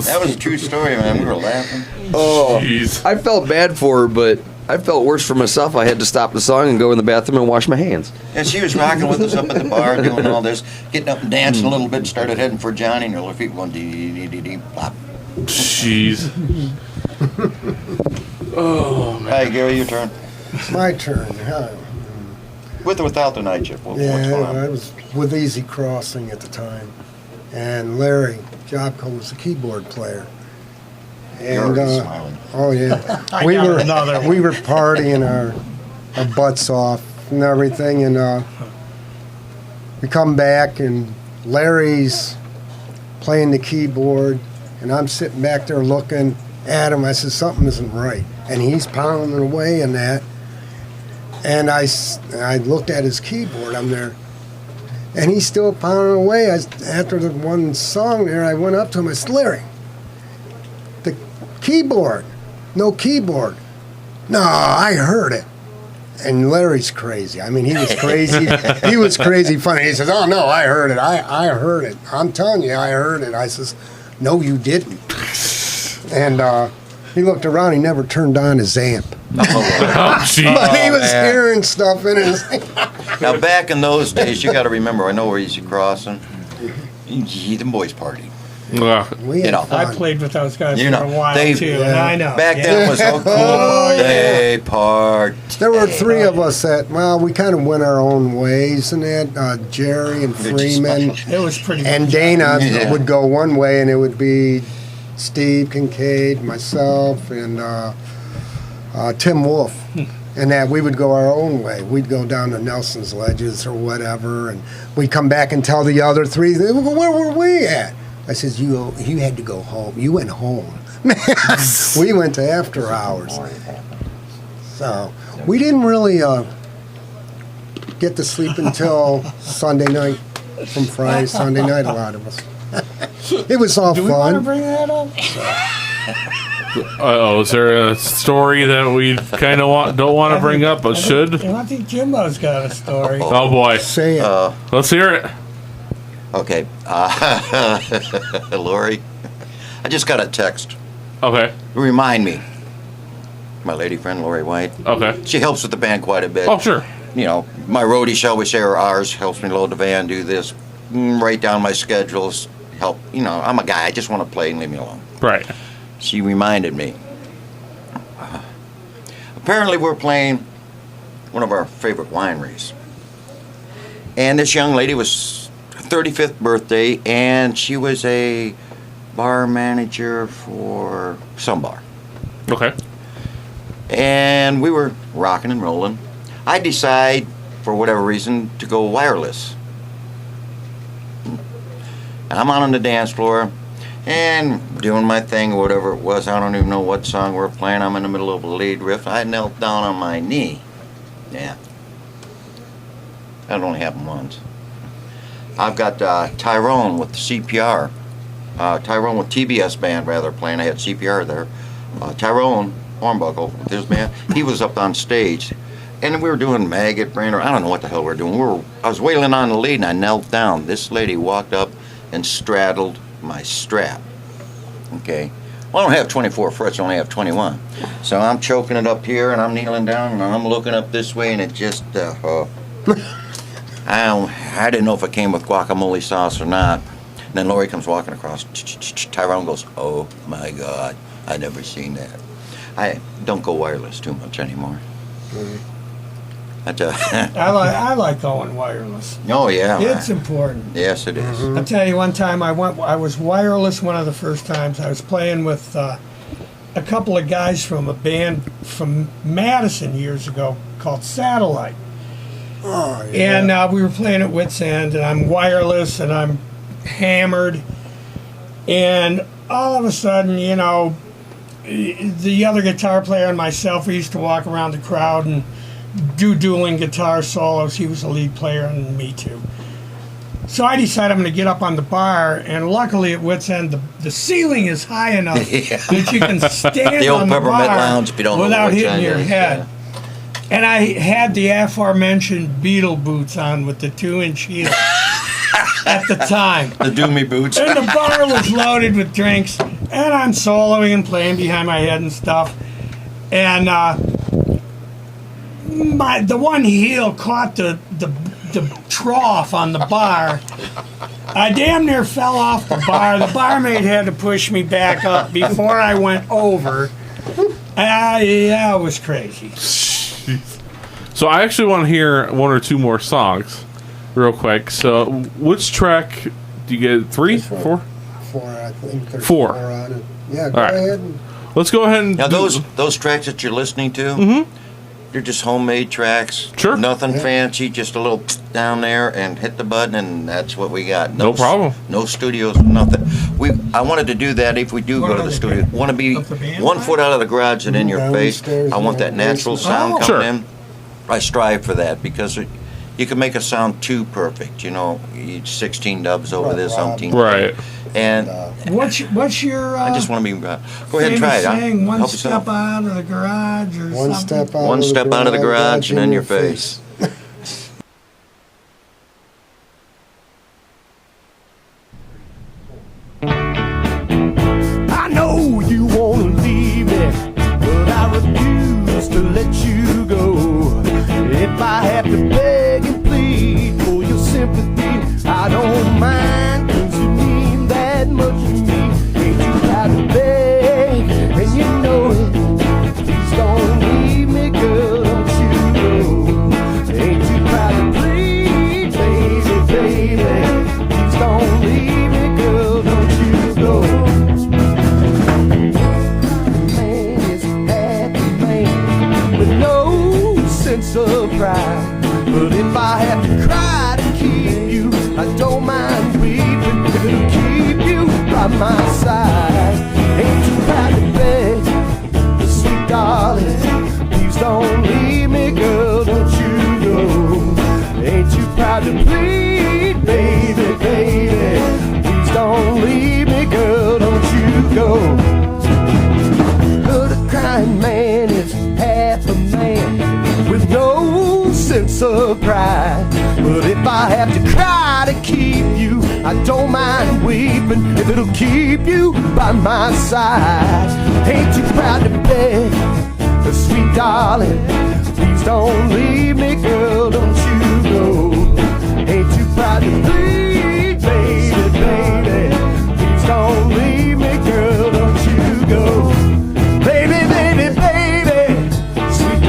That was a true story, man. We were laughing. Jeez. I felt bad for her, but I felt worse for myself. I had to stop the song and go in the bathroom and wash my hands. And she was rocking with us up at the bar, doing all this, getting up and dancing a little bit, started heading for Johnny, and her feet going dee dee dee dee plop. Jeez. Hey, Gary, your turn. It's my turn. Huh? With or without the night shift? What's going Yeah, on? I was with Easy Crossing at the time, and Larry Jobco was the keyboard player. And You're already smiling. oh yeah, I we got were another we were partying our butts off and everything, and we come back and Larry's playing the keyboard, and I'm sitting back there looking at him. I said something isn't right, and he's pounding away in that. And I looked at his keyboard. I'm there, and he's still pounding away. After the one song there, I went up to him. I said, Larry, the keyboard, no keyboard. No, I heard it. And Larry's crazy. I mean, he was crazy. He was crazy funny. He says, oh, no, I heard it. I heard it. I'm telling you, I heard it. I says, no, you didn't. And he looked around. He never turned on his amp. Oh, jeez. But he was man. hearing stuff in his. Now, back in those days, you got to remember, I know where Easy Crossing. The boys party. We had You know, fun. I played with those guys You for know, a while they- too, and Yeah. I know. Back then it was so cool. Oh, yeah. They part. There were 3 of us that, well, we kind of went our own ways, and that Jerry and They're just Freeman special. It was pretty. and much- Dana Yeah. would go one way, and it would be Steve Kincaid, myself, and Tim Wolf. And that we would go our own way. We'd go down to Nelson's Ledges or whatever, and we'd come back and tell the other 3, where were we at? I says, you had to go home. You went home. We went to after hours. So we didn't really get to sleep until Sunday night, from Friday, Sunday night, a lot of us. It was all Do we want to fun. bring that up? Uh-oh, is there a story that we kind of don't want to bring up, but should? I think Jimbo's got a story. Oh, boy. Say it. Let's hear it. Okay. Lori, I just got a text. Okay. Remind me. My lady friend, Lori White. Okay. She helps with the band quite a bit. Oh, sure. You know, my roadie, shall we say, or ours, helps me load the van, do this, write down my schedules, help. You know, I'm a guy. I just want to play and leave me alone. Right. She reminded me. apparently we're playing one of our favorite wineries. And this young lady was 35th birthday, and she was a bar manager for some bar. Okay. And we were rocking and rolling. I decide, for whatever reason, to go wireless. And I'm out on the dance floor and doing my thing, or whatever it was. I don't even know what song we're playing. I'm in the middle of a lead riff. I knelt down on my knee. Yeah. That only happened once. I've got Tyrone with the CPR. Tyrone with TBS band, rather, playing. I had CPR there. Tyrone Hornbuckle with his band. He was up on stage. And we were doing Maggot Brain, or I don't know what the hell we were doing. I was wailing on the lead, and I knelt down. This lady walked up and straddled my strap. Okay. Well, I don't have 24 frets, I only have 21. So I'm choking it up here, and I'm kneeling down, and I'm looking up this way, and it just, I didn't know if it came with guacamole sauce or not. And then Lori comes walking across. Tyrone goes, "Oh my God, I never seen that." I don't go wireless too much anymore. I like going wireless. Oh yeah, It's important. yes it is. I'll tell you, one time I was wireless one of the first times. I was playing with a couple of guys from a band from Madison years ago called Satellite. Oh, yeah. And we were playing at Wits End, and I'm wireless, and I'm hammered. And all of a sudden, you know, the other guitar player and myself, we used to walk around the crowd and do dueling guitar solos. He was the lead player, and me too. So I decided I'm going to get up on the bar, and luckily at Wits End, the ceiling is high enough that you can stand The old on the Peppermint bar Lounge, if you don't know without which hitting end your it is, head. And I had the aforementioned Beatle boots on with the 2-inch heel at the time. The Doomy boots. And the bar was loaded with drinks, and I'm soloing and playing behind my head and stuff. And the one heel caught the trough on the bar. I damn near fell off the bar. The barmaid had to push me back up before I went over. Yeah, it was crazy. So I actually want to hear one or two more songs, real quick. So which track do you get? 3, 4? 4, I think. There's 4. 4 on it. Yeah, go right. ahead. And, Let's go ahead and Now those tracks that you're listening to, they're just homemade tracks. Sure. Nothing fancy, just a little down there and hit the button, and that's what we got. No problem. No studios, nothing. I wanted to do that if we do go to the studio. Want to be Of the band 1 foot out of the garage and in your face. Downstairs I want in that the natural basement. sound Oh. coming Sure. in. I strive for that because you can make a sound too perfect. You know, you 16 dubs over this, umpteen. right. And What's your I just want to be. Go ahead and try it. saying? One Help step yourself. out of the garage or one something? step out One of the step out of the garage and in your face. face. I know you wanna leave me, but I refuse to let you go. If I have to beg and plead for your sympathy, I don't mind, 'cause you mean that much to me. Ain't you proud to beg, and you know it. Please don't leave me, girl, don't you go. Ain't you proud to plead, baby, baby. Please don't leave me, girl, don't you go. Man is a happy man with no sense of pride. But if I have to cry to keep you, I don't mind weeping. If it'll keep you by my side. Ain't you proud to beg, sweet darling? Please don't leave me, girl, don't you go. Ain't you proud to plead, baby, baby? Please don't leave me, girl, don't you go. But a crying man is half a man with no sense of pride. But if I have to cry to keep you, I don't mind weeping if it'll keep you by my side. Ain't you proud to beg, sweet darling? Please don't leave me, girl, don't you go. Ain't you proud to plead, baby, baby? Please don't leave me, girl, don't you go. Baby, baby, baby, sweet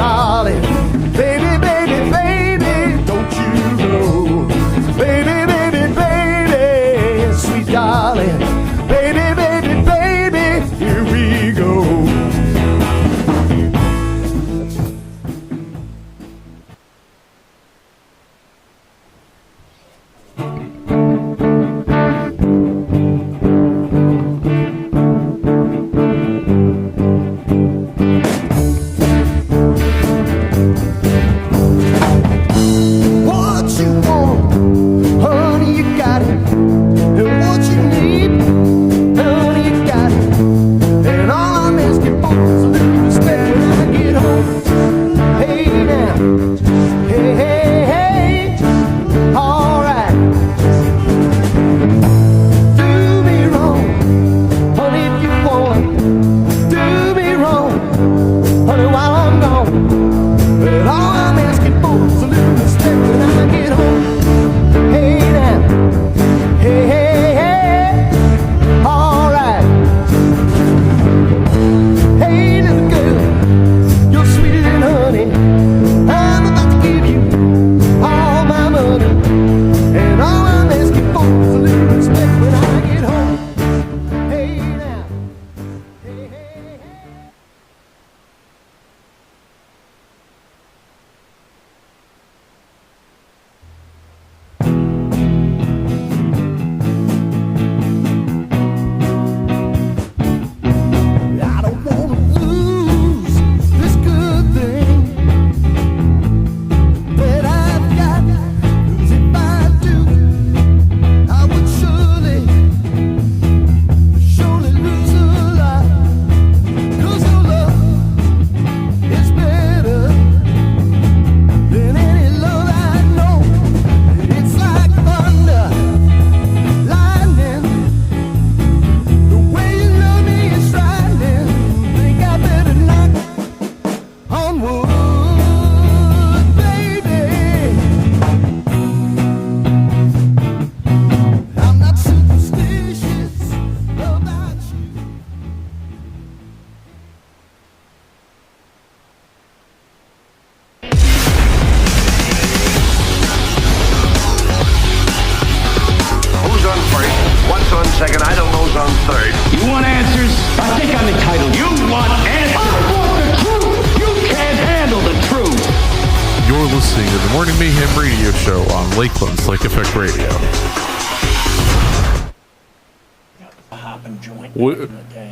listening to the Morning Mayhem Radio Show on Lakeland's Lake Effect Radio.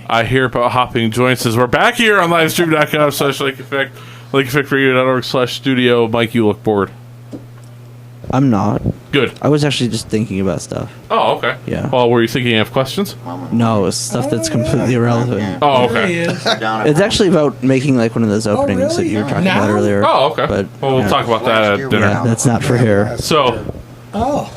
I hear about hopping joints as we're back here on livestream.com/Lake Effect, lakeeffectradio.org/studio. Mike, you look bored. I'm not. Good. I was actually just thinking about stuff. Oh, okay. Yeah. Well, were you thinking of questions? No, it's stuff that's completely irrelevant. Oh, There he okay. is. It's actually about making like one of those openings that really? you were talking Now? about earlier. Oh, okay. But, Well, we'll yeah. talk about that at dinner. Yeah, that's not for here. So, Oh,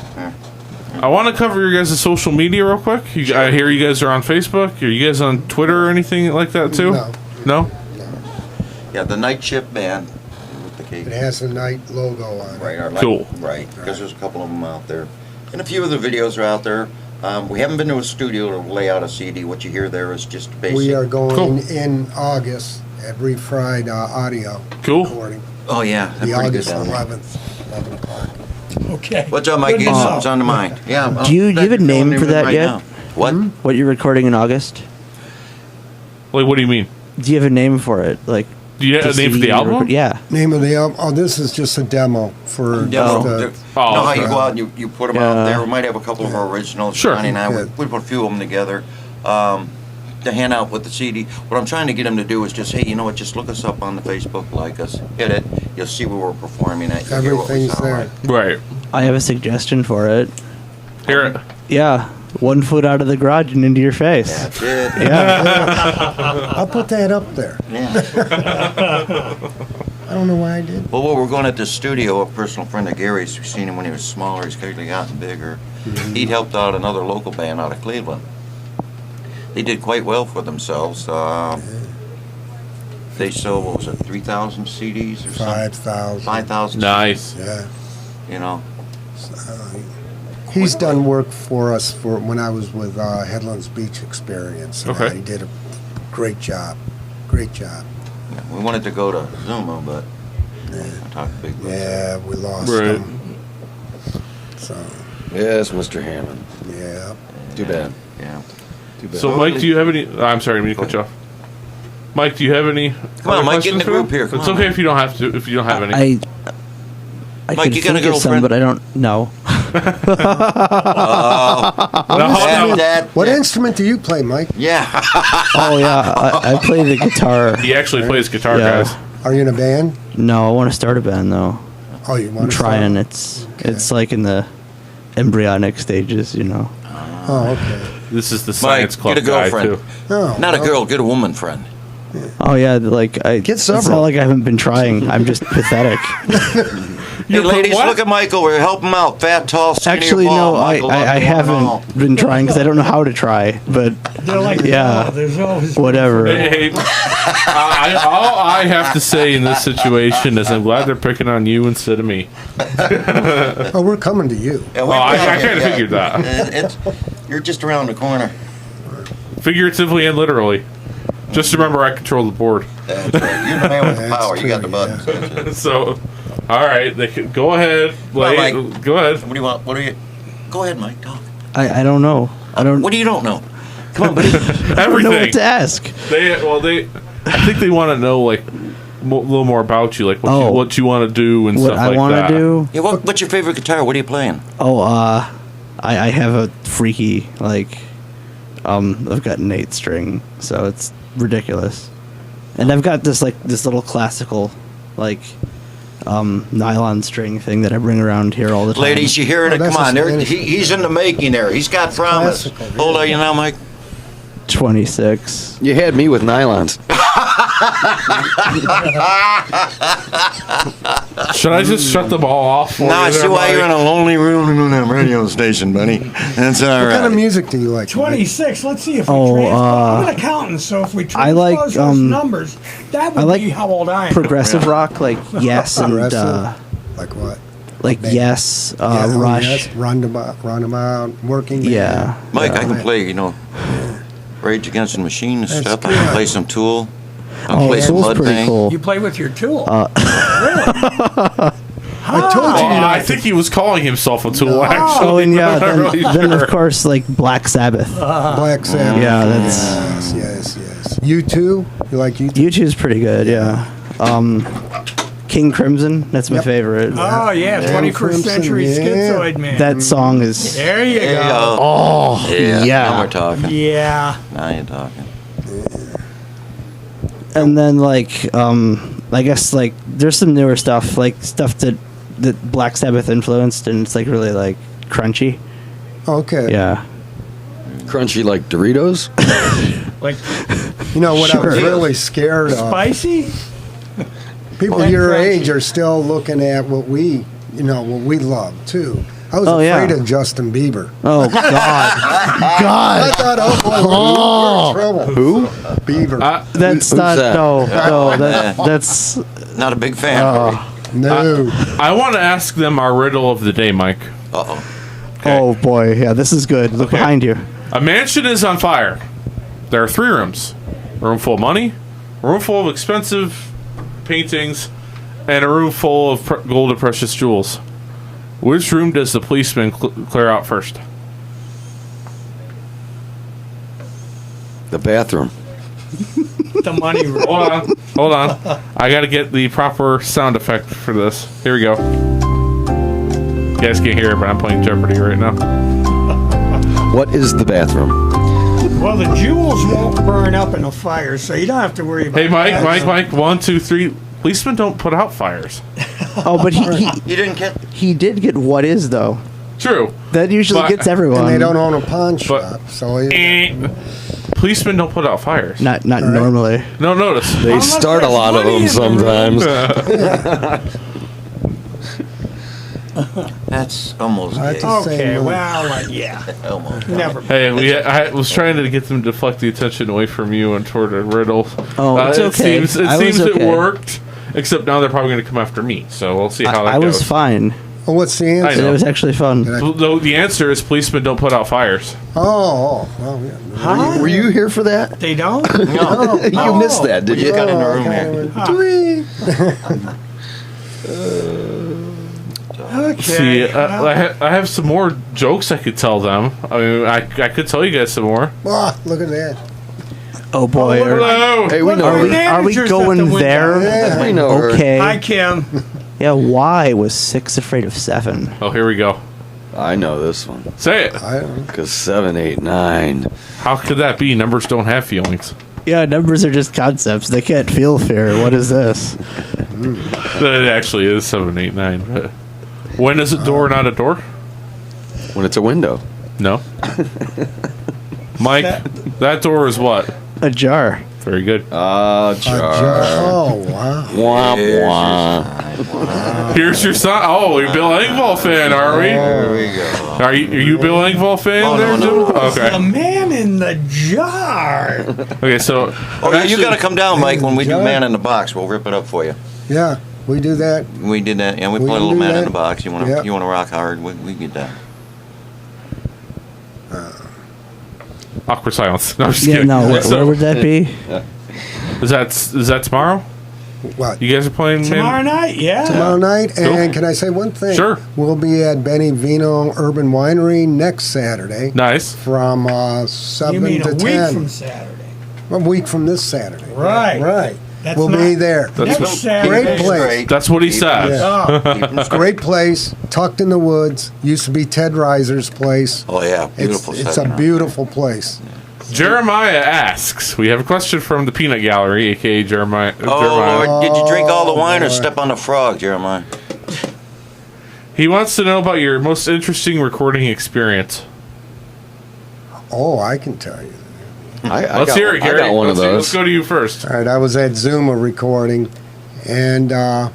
I want to cover your guys' social media real quick. I hear you guys are on Facebook. Are you guys on Twitter or anything like that too? No. No? Yeah, the Night Shift Band. With the It cake. has a night logo on it. Right, our Cool. Right, because there's a couple of them out there. And a few of the videos are out there. We haven't been to a studio to lay out a CD. What you hear there is just basic. We are going Cool. in August every Friday audio Cool. recording. Oh, yeah, they're The pretty good August down there. 11th, 11 o'clock. okay. What's up, Mike? Good Get to know. something's on the mind. Yeah. Do you have a name for that yet? What? What you're recording in August? Like, what do you mean? Do you have a name for it? Like, Do you have a name for the album? Yeah. Name of the album? Oh, this is just a demo for Demo. just You a, know how okay. you go out and you put them Yeah. out there. We might have a couple of our originals. Sure. Johnny and I, Yeah. we put a few of them together to hand out with the CD. What I'm trying to get them to do is just, hey, you know what? Just look us up on the Facebook, like us, hit it. You'll see where we're performing at. You'll hear what we everything's sound there. like. Right. I have a suggestion for it. Hear it. Yeah. 1 foot out of the garage and into your face. That's it. Yeah. I'll put that up there. Yeah. I don't know why I did. Well, we're going at the studio. A personal friend of Gary's. We've seen him when he was smaller. He's clearly gotten bigger. He'd helped out another local band out of Cleveland. They did quite well for themselves. They sold, what was it, 3,000 CDs or something? 5,000. 5,000. Nice. Yeah. You know. He's done work for us for when I was with Headlands Beach Experience. And Okay. He did a great job. Great job. Yeah, we wanted to go to Zuma, but I talked to Big Bucks. Yeah, we lost Right. him. So, Yes, Mr. Hammond. yeah. Too bad. Yeah. Too bad. So, Mike, do you have any? I'm sorry, I'm going to cut you off. Mike, do you have any? Come on, other Mike, get in questions the for group him? here, come It's on, okay Mike. if you don't have to. If you don't have any. I Mike, could you got a think of some, girlfriend? but I don't know. What instrument do you play, Mike? Yeah. Oh yeah, I play the guitar. He actually plays guitar, Yeah. guys. Are you in a band? No, I want to start a band though. Oh, you I'm want to trying. It's like in the embryonic stages, you know. Oh, okay. This is the science club get a guy girlfriend. too. Oh, Not a well, girl, get a woman friend. Oh yeah, like Get It's not several. like I haven't been trying. I'm just pathetic. Hey, ladies, what? look at Michael. We're helping him out. Fat, tall, skinny, Actually, or bald. no, Michael, I look, we want them all. haven't been trying because I don't know how to try. But They're like, Yeah. oh, there's always whatever. Hey, all I have to say in this situation is I'm glad they're picking on you instead of me. Oh, we're coming to you. Yeah, Oh, I kind of figured that. You're just around the corner. Figuratively and literally. Just remember I control the board. That's right. You're the man with the That's power. You got the true, buttons. That's it. So, all right, they can, go ahead. Well, Lay, Mike. go ahead. What do you want? What do you? Go ahead, Mike. Talk. I don't know. I don't. What do you don't know? Come on, buddy. I don't know Everything. what to ask. They I think they want to know like a little more about you, like what you want to do and What stuff I like want that. to do? Yeah, what's your favorite guitar? What are you playing? Oh, I have a freaky like, I've got an 8-string, so it's ridiculous, and I've got this little classical, like, nylon string thing that I bring around here all the time. Ladies, you hearing Oh, it? that's Come on, a there. Spanish- He's in the making there. He's got promise. classical, Hold really. on, you now, Mike. 26. You had me with nylons. Should I just shut them all off? For Now I you see there, why you're in Mike? a lonely room in that radio station, buddy. That's all What kind of right. music do you like? 26. Let's see if we Oh, transpose. I'm an accountant, so if we I like, transpose those numbers, that would I like be how old I am. Progressive rock, like Yes and Progressive? Like what? like Band. Yes, Yeah, oh, Rush. yes, Roundabout, Working Man. Yeah. Mike, I Yeah. can play, Rage Against the Machine and That's stuff. I good. can play some Tool. I can Oh, play some Tool's Mud pretty Thing. cool. You play with your tool. I told you Oh, not I to. think he was calling himself a tool. No. Actually, Oh, and yeah, I'm not really then sure. of course like Black Sabbath. Black Sabbath. Yeah, that's Yes. You too? You like you too? YouTube's pretty good. Yeah. King Crimson. That's my Yep. favorite. Oh yeah, 21st Crimson, Century yeah. Schizoid Man. That song is. There you There you go. go. Oh, Yeah. yeah. Now we're talking. Yeah. Now you're talking. And then I guess there's some newer stuff, like stuff that Black Sabbath influenced, and it's really crunchy. Okay. Yeah. Crunchy like Doritos. Like You know what I was Sure. really scared of? spicy. People Well, your crunchy. age are still looking at what we love too. I was Oh, yeah. afraid of Justin Bieber. Oh God. I God. thought, oh boy, we're in trouble. Who? Bieber. That's Who's not. that? No. That's. Not a big fan. Uh no. I want to ask them our riddle of the day, Mike. oh. Oh boy. Yeah. This is good. Look Okay. behind you. A mansion is on fire. There are 3 rooms. A room full of money, a room full of expensive paintings, and a room full of gold and precious jewels. Which room does the policeman clear out first? The bathroom. The money room. Hold on. I gotta get the proper sound effect for this. Here we go. You guys can't hear it, but I'm playing Jeopardy right now. What is the bathroom? Well, the jewels won't burn up in a fire, so you don't have to worry about Hey, Mike, that. Mike, 1, 2, 3. Policemen don't put out fires. Oh, but You didn't get. he did get what is though. True. That usually But- gets everyone. And they don't own a pawn But- shop, so Policemen don't put out fires. Not normally. No, notice. They Unless start a there's lot of money them in the room. sometimes. That's almost I gay. just say Okay, no. well, yeah, Almost. never. Hey, I was trying to get them to deflect the attention away from you and toward a riddle. Oh, it's okay. It I was seems it okay. worked, except now they're probably going to come after me. So we'll see how that I goes. was fine. Well, what's the I answer? And know. it was actually fun. Though the answer is policemen don't put out fires. Oh, well, yeah. Huh? Were you here for that? They don't? No. You missed that, did You you? got in the Oh, room okay. here. Okay. See, well, I have some more jokes I could tell them. I mean, I could tell you guys some more. Oh, look at that. Oh boy. Oh, Hello. Hey, we know Look, her. our Are we manager's at the going window. there? Yeah. We know her. Okay. Hi, Kim. Yeah. Why was 6 afraid of 7? Oh, here we go. I know this one. Say it. I don't know. Because 7, 8, 9. How could that be? Numbers don't have feelings. Yeah, numbers are just concepts. They can't feel fear. What is this? It actually is 7, 8, 9. But when is a door not a door? When it's a window. No. Mike, that door is what? A jar. Very good. Ah, A jar. jar. Oh, wow. Womp Here's womp. Here's your son. Oh, you're a Bill Engvall fan, are we? There we go. Are you Bill Engvall fan Oh, there, no, Jim? no. The Okay. man in the jar. Okay, so. Oh, yeah, you got to come down, Mike, when we do John. Man in the Box. We'll rip it up for you. Yeah, we do that. We did that. Yeah, we We play a can little do Man in that. the Box. You want to Yeah. you want to rock hard? We get that. Awkward silence. No, I'm just Yeah, kidding. no. So, Where would that be? is that tomorrow? What? You guys are playing Tomorrow night, yeah. Tomorrow night, Cool. and can I say one thing? Sure. We'll be at Benny Vino Urban Winery next Saturday Nice. from You 7 mean to a 10. week from Saturday? A week from this Saturday. Right. Right. That's we'll not- be there. That's Next Saturday. Great place. That's what he said. Yeah. Oh, Keep 'em straight. Great place, tucked in the woods. Used to be Ted Reiser's place. Oh yeah, beautiful. It's a setting. beautiful place. Jeremiah asks, we have a question from the Peanut Gallery, aka Jeremiah. Oh Jeremiah. Lord, did you drink all the wine or boy. step on the frog, Jeremiah? He wants to know about your most interesting recording experience. Oh, I can tell you. Let's hear it, Gary. I got one of Let's those. go to you first. All right, I was at Zuma recording, and I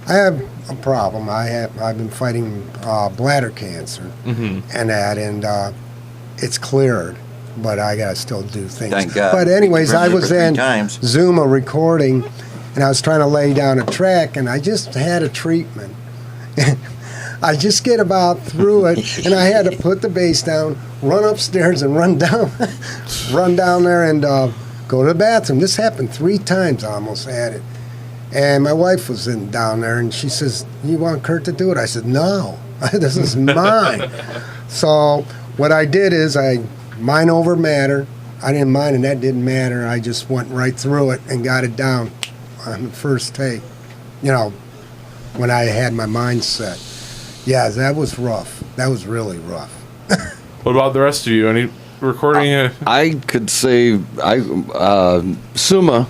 have a problem. I've been fighting bladder cancer, and it's cleared, but I gotta still do things. Thank God. But anyways, I Remember was 3 in times. Zuma recording, and I was trying to lay down a track, and I just had a treatment. I just get about through it, and I had to put the bass down, run upstairs, and run down there and go to the bathroom. This happened 3 times. I almost had it. And my wife was down there, and she says, "You want Kurt to do it?" I said, "No, this is mine." So what I did is I mind over matter. I didn't mind, and that didn't matter. I just went right through it and got it down on the first take. when I had my mindset. Yeah, that was rough. That was really rough. What about the rest of you? Any recording? I could say Suma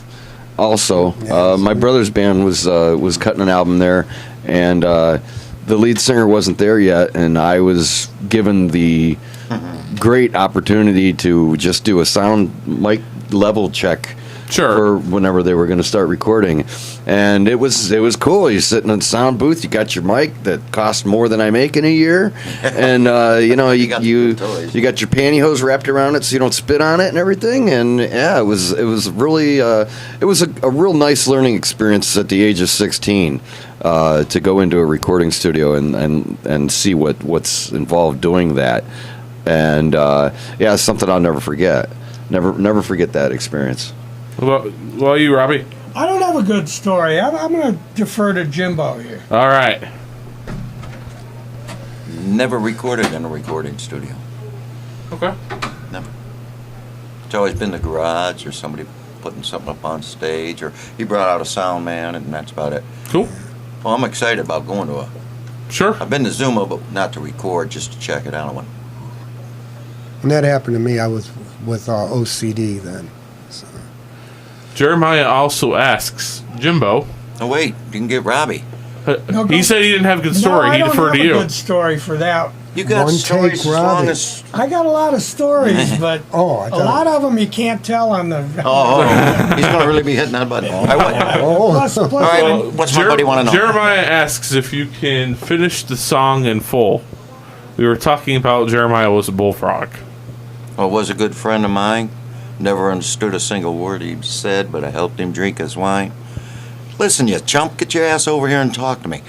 also. Yeah, my brother's band was cutting an album there, and the lead singer wasn't there yet, and I was given the great opportunity to just do a sound mic level check. Sure. For whenever they were going to start recording, and it was cool. You're sitting in the sound booth. You got your mic that cost more than I make in a year, and you got your pantyhose wrapped around it so you don't spit on it and everything. And yeah, it was really it was a real nice learning experience at the age of 16 to go into a recording studio and see what's involved doing that. And yeah, it's something I'll never forget. Never forget that experience. What about you, Robbie? I don't have a good story. I'm going to defer to Jimbo here. All right. Never recorded in a recording studio. Okay. Never. It's always been the garage or somebody putting something up on stage, or he brought out a sound man, and that's about it. Cool. Well, I'm excited about going to Sure. I've been to Zuma, but not to record, just to check it out. When that happened to me, I was with OCD then. So. Jeremiah also asks Jimbo. Oh wait, you can get Robbie. He said he didn't have a good story. He deferred to you. I don't have a good story for that. You got One stories take as long Robbie. as. I got a lot of stories, but I a lot of them you can't tell on the. He's going to really be hitting that button. All right, what's my buddy want to know? Jeremiah asks if you can finish the song in full. We were talking about Jeremiah was a bullfrog. Well, was a good friend of mine. Never understood a single word he said, but I helped him drink his wine. Listen, you chump, get your ass over here and talk to me.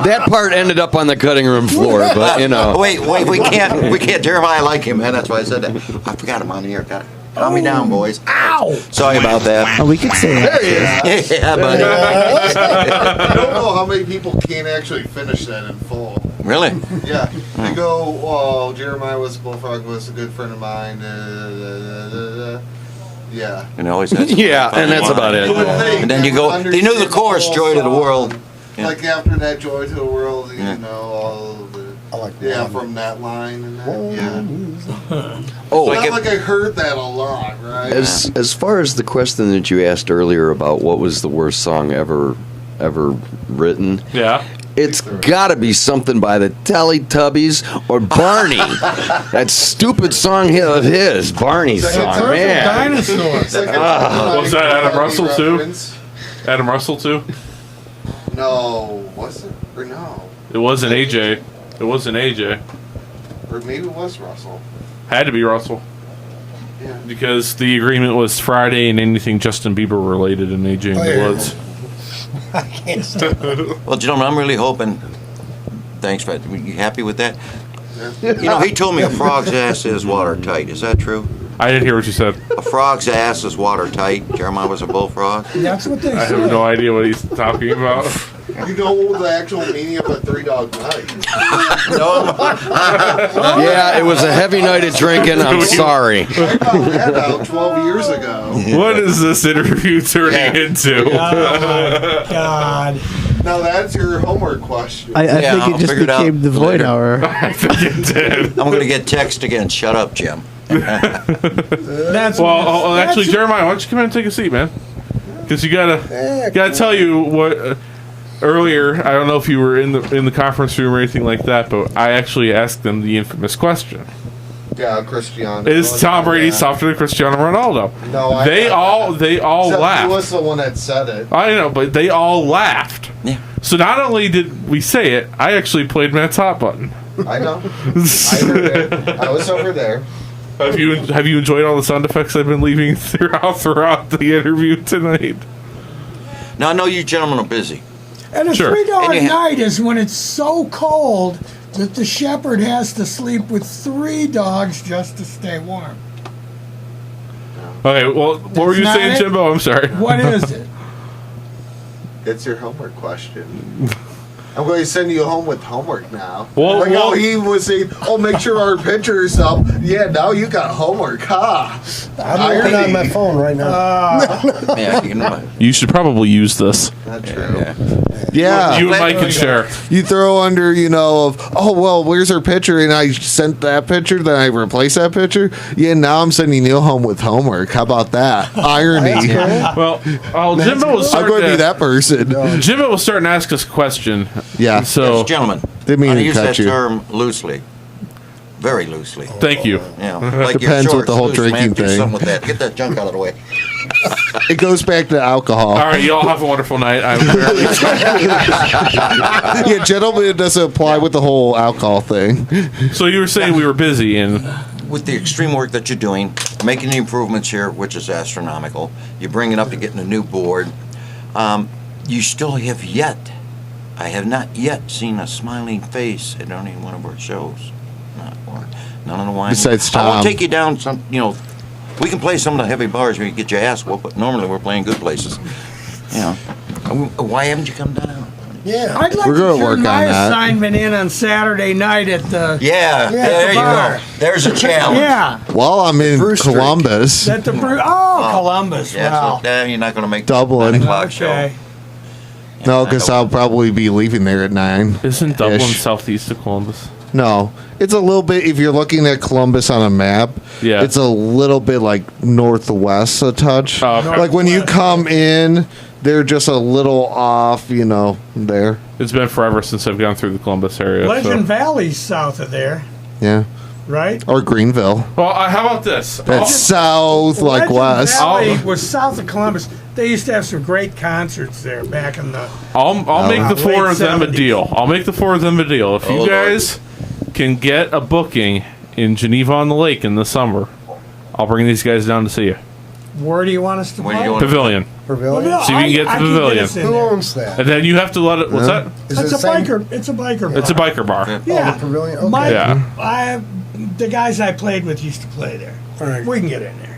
That part ended up on the cutting room floor, but you know. Wait, we can't. Jeremiah like him, man. That's why I said that. I forgot him on the air. Calm me down, boys. Ow! Sorry about that. Oh, we could say that. Yeah, buddy. I don't know how many people can actually finish that in full. Really? Yeah. They go, well, Jeremiah was a bullfrog, was a good friend of mine. Yeah. And always has Yeah, and that's about it. And then you go. They knew the chorus, "Joy to the World." Yeah. Like after that, "Joy to the World," you Yeah. know, all of the. I like Yeah, one. from that line and that. Yeah. Oh, It's not like I heard that a lot, right? as far as the question that you asked earlier about what was the worst song ever written, Yeah. it's got to be something by the Teletubbies or Barney. That stupid song of his, Barney's song, man. Dinosaurs. It's like a Was that Adam Russell too? reference. Adam Russell too? No, was it? Or no? It wasn't AJ. It wasn't AJ. Or maybe it was Russell. Had to be Russell. Yeah. Because the agreement was Friday and anything Justin Bieber related in AJ in the Woods. I can't stop. Well, gentlemen, I'm really hoping. Thanks, Fred. You happy with that? You know, he told me a frog's ass is watertight. Is that true? I didn't hear what you said. A frog's ass is watertight. Jeremiah was a bullfrog. That's what they I say. have no idea what he's talking about. You know the actual meaning of a three-dog night. Yeah, it was a heavy night of drinking. I'm sorry. I found that out 12 years ago. What is this interview turning into? Oh my God. Now that's your homework question. I Yeah, think I'll it just figure it out became the void later. hour. I think it did. I'm going to get text again. Shut up, Jim. That's Well, actually, that's- Jeremiah, why don't you come in and take a seat, man? Because you gotta tell you what. Earlier, I don't know if you were in the conference room or anything like that, but I actually asked them the infamous question: Yeah, Cristiano. is Tom Brady softer than Cristiano Ronaldo? No, They all Except laughed. He was the one that said it. I know, but they all laughed. Yeah. So not only did we say it, I actually played Matt's hot button. I know. I heard it. I was over there. Have you enjoyed all the sound effects I've been leaving throughout the interview tonight? Now, I know you gentlemen are busy. And a Sure. three-dog And you night is when it's so cold that the shepherd has to sleep with 3 dogs just to stay warm. Okay, well, what were you not saying, it. Jimbo? I'm sorry. What is it? It's your homework question. I'm going to send you home with homework now. Well, like well- how he was saying, oh, make sure our picture is up. Yeah, now you got homework, huh? I'm looking on my phone right now. Yeah, you know. You should probably use this. Not true. Yeah. You and Mike can share. You throw under, of, oh, well, where's her picture? And I sent that picture, then I replaced that picture. Yeah, now I'm sending Neil home with homework. How about that? Irony. Well, Jimbo was I'm starting going to be to, that person. Jimbo was starting to ask us a question. Yeah. So Yes, gentlemen, Didn't mean I to use cut that you. term loosely. Very loosely. thank you. Like Depends your with the whole shorts loose, man. drinking Do thing. something with that. Get that junk out of the way. It goes back to alcohol. All right, y'all have a wonderful night. Yeah, gentlemen doesn't apply with the whole alcohol thing. So you were saying we were busy, and With the extreme work that you're doing, making the improvements here, which is astronomical, you bring it up to getting a new board. You still have yet, I have not yet seen a smiling face at any one of our shows. Not one. None of the wine. Besides I Tom. won't take you down some, we can play some of the heavy bars where you get your ass whooped, but normally we're playing good places. Why haven't you come down? Yeah. I'd like We're to gonna turn work my on that. assignment in on Saturday night at the Yeah, Yeah, there the you bar. go. There's a challenge. yeah While I'm in Bruce Street. Columbus, at the Columbus. Yeah, Wow. so, you're not going to make Dublin. the 9 o'clock show. Okay. no, because I'll probably be leaving there at 9. isn't Dublin Ish. southeast of Columbus? No, it's a little bit. If you're looking at Columbus on a map, Yeah. it's a little bit like northwest a touch. Oh, okay. Like when you come in, they're just a little off. There. It's been forever since I've gone through the Columbus area. Legend So. Valley's south of there, Yeah, right? or Greenville. Well, how about this? That's south, like Legend west. Valley was south of Columbus. They used to have some great concerts there back in the. I'll make the four Late of them a 70s. deal. I'll make the four of them a deal. If you Lord. guys can get a booking in Geneva on the Lake in the summer, I'll bring these guys down to see you. Where do you want us to Where play? you going? Pavilion. Pavilion? So you can get the pavilion. us in Who there. owns that? And then you have to let it. What's that? Is It's it a same- biker. It's a biker. Bar. It's a biker bar. Yeah, the pavilion? Okay. My, Yeah. the guys I played with used to play there. All right. We can get in there.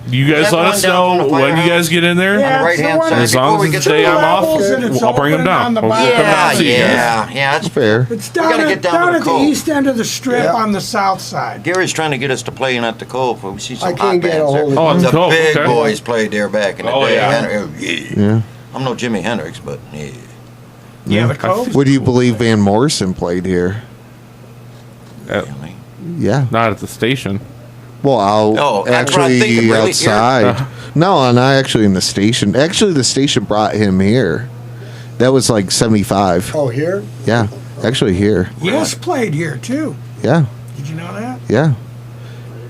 You guys That let one us down know from the when you firehouse? guys get in there. Yeah, the right-hand it's the side. one- As long Before as we it's get to day the I'm off, levels and it's I'll bring them open down. on the We'll bottom. come down Yeah, and see you guys. yeah. That's Fair. It's We gotta down, get at, down to down the at the Cove. east end of the strip Yeah. on the south side. Gary's trying to get us to play in at the Cove. We see some I hot can't get a bands there. hold of Oh, it's The Cove, big okay. boys played there back in the Oh, day. yeah. Yeah. I'm no Jimi Hendrix, but yeah. Yeah, the Cove. Would you believe Van Morrison played here? Uh, Really. Yeah. Not at the station. Well, I'll Oh, that's what I'm actually thinking, really? outside. No, not actually in the station. Actually, the station brought him here. That was like 75. Oh, here? Yeah, actually here. Yes, played here too. Yeah, Did you know that? yeah.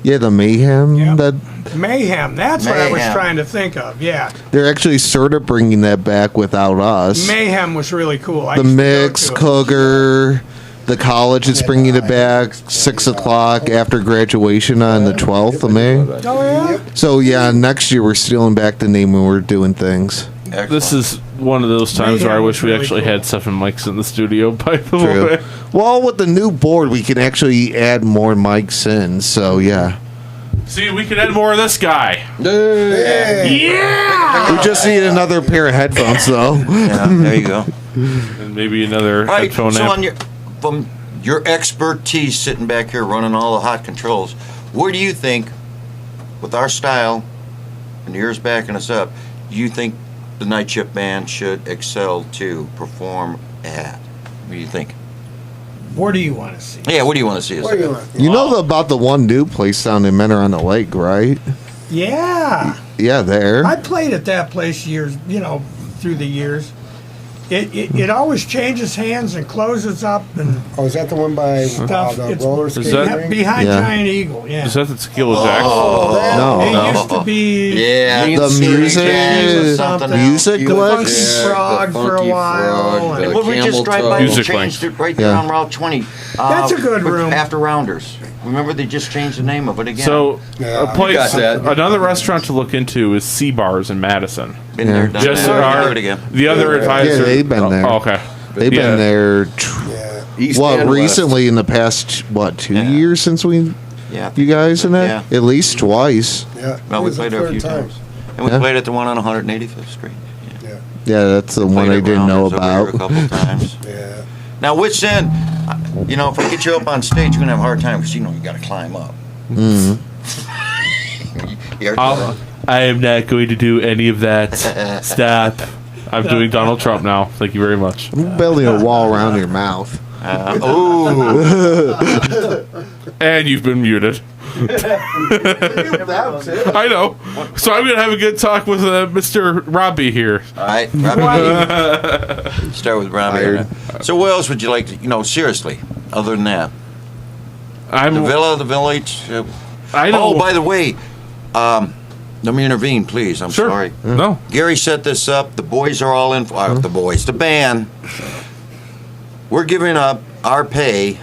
Yeah, the Mayhem. Yeah. That Mayhem. That's what I was Mayhem. trying to think of. Yeah, they're actually sort of bringing that back without us. Mayhem was really cool. I The used to go Mix, to it. Cougar, the college is bringing it back 6 o'clock after graduation on the 12th of May. Oh yeah. So yeah, next year we're stealing back the name when we're doing things. Excellent. This is one of those times where I Mayhem wish was we really actually cool. had 7 mics in the studio. By the True. way, Well, with the new board, we can actually add more mics in. So yeah, see, we can add more of this guy. we just need another pair of headphones, though. Yeah, there you go. And maybe another All right, headphone so amp. on from your expertise sitting back here running all the hot controls, where do you think, with our style and years backing us up, you think the Night Shift Band should excel to perform at? What do you think? Where do you want to see? Yeah, what do you want to see us What do you at? want? You know about the one new place down in Menor on the Lake, right? Yeah, Yeah, there. I played at that place years. Through the years. It always changes hands and closes up and Oh, is that the one by Stuff. the It's- roller Is skating that- rink? behind Yeah. Giant Eagle. Yeah. Is that the Tequila Jacks? No. It used to be Yeah, The music, something music the Funky glitch. Frog for a while. and- Well, we just drive by and Music changed Link. it right there Yeah. on Route 20. That's a good with- room. After Rounders. Remember they just changed the name of it again. So, Yeah. a place, got that. another restaurant to look into is Sea Bars in Madison. Been there, done Just that. our, Do it again. the other advisor. Yeah, they've been there. Oh, okay. They've Yeah. been there. Yeah. East What and west. recently in the past 2 Yeah. years since we Yeah. you guys in that? Yeah. At least twice. Yeah. Well, It we was the played there a third few time. times. And we Yeah. played at the one on 185th Street. Yeah, that's the Played one I at didn't know Rounders over here about. a couple times. Yeah. Now, which end? You know, if I get you up on stage, you're gonna have a hard time because you know you got to climb up. I am not going to do any of that. Stop. I'm doing Donald Trump now. Thank you very much. Building a wall around your mouth. And you've been muted. I know. So I'm going to have a good talk with Mr. Robbie here. All right, Robbie. Start with Robbie. So what else would you like to, you know, seriously, other than that? The villa, the village. I know. Oh, by the way, let me intervene, please. I'm sorry. No. Gary set this up. The boys are all in. The boys, the band. We're giving up our pay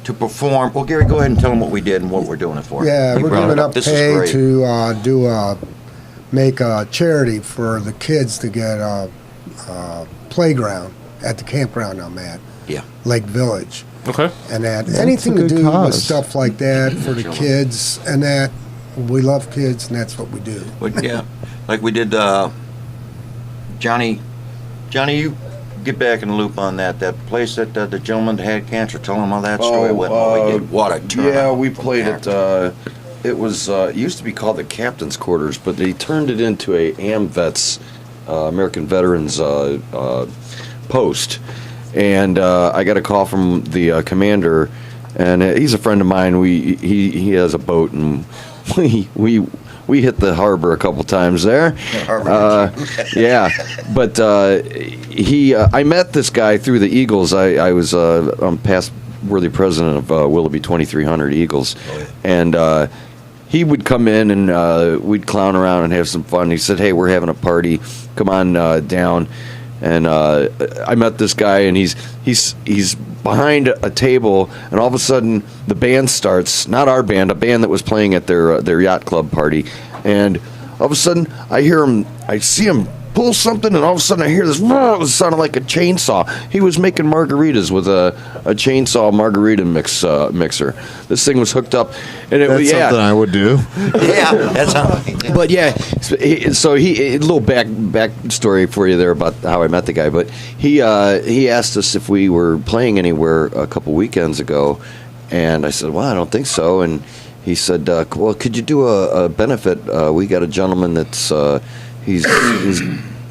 to perform. Well, Gary, go ahead and tell them what we did and what we're doing it for. Yeah, You we're brought it giving up This is pay great. to make a charity for the kids to get a playground at the campground I'm at. Yeah. Lake Village. Okay. And that That's anything a to good do with cause. stuff like that for the Children. kids and that we love kids and that's what we do. But yeah, like we did, Johnny, you get back in the loop on that. That place that the gentleman had cancer. Tell him how that story went. What we did. What a turn. Yeah, we played it. It was it used to be called the Captain's Quarters, but they turned it into a AMVETS, American Veterans post. And I got a call from the commander, and he's a friend of mine. He has a boat, and we hit the harbor a couple times there. Yeah, but I met this guy through the Eagles. I'm past worthy president of Willoughby 2300 Eagles, and he would come in and we'd clown around and have some fun. He said, "Hey, we're having a party. Come on down." And I met this guy, and he's behind a table, and all of a sudden the band starts. Not our band, a band that was playing at their yacht club party. And all of a sudden I see him pull something, and all of a sudden I hear this. It sounded like a chainsaw. He was making margaritas with a chainsaw margarita mixer. This thing was hooked up, and it was something I would do. Yeah, that's how. But yeah, so a little back story for you there about how I met the guy. But he asked us if we were playing anywhere a couple weekends ago, and I said, "Well, I don't think so." And he said, "Well, could you do a benefit? We got a gentleman that's he's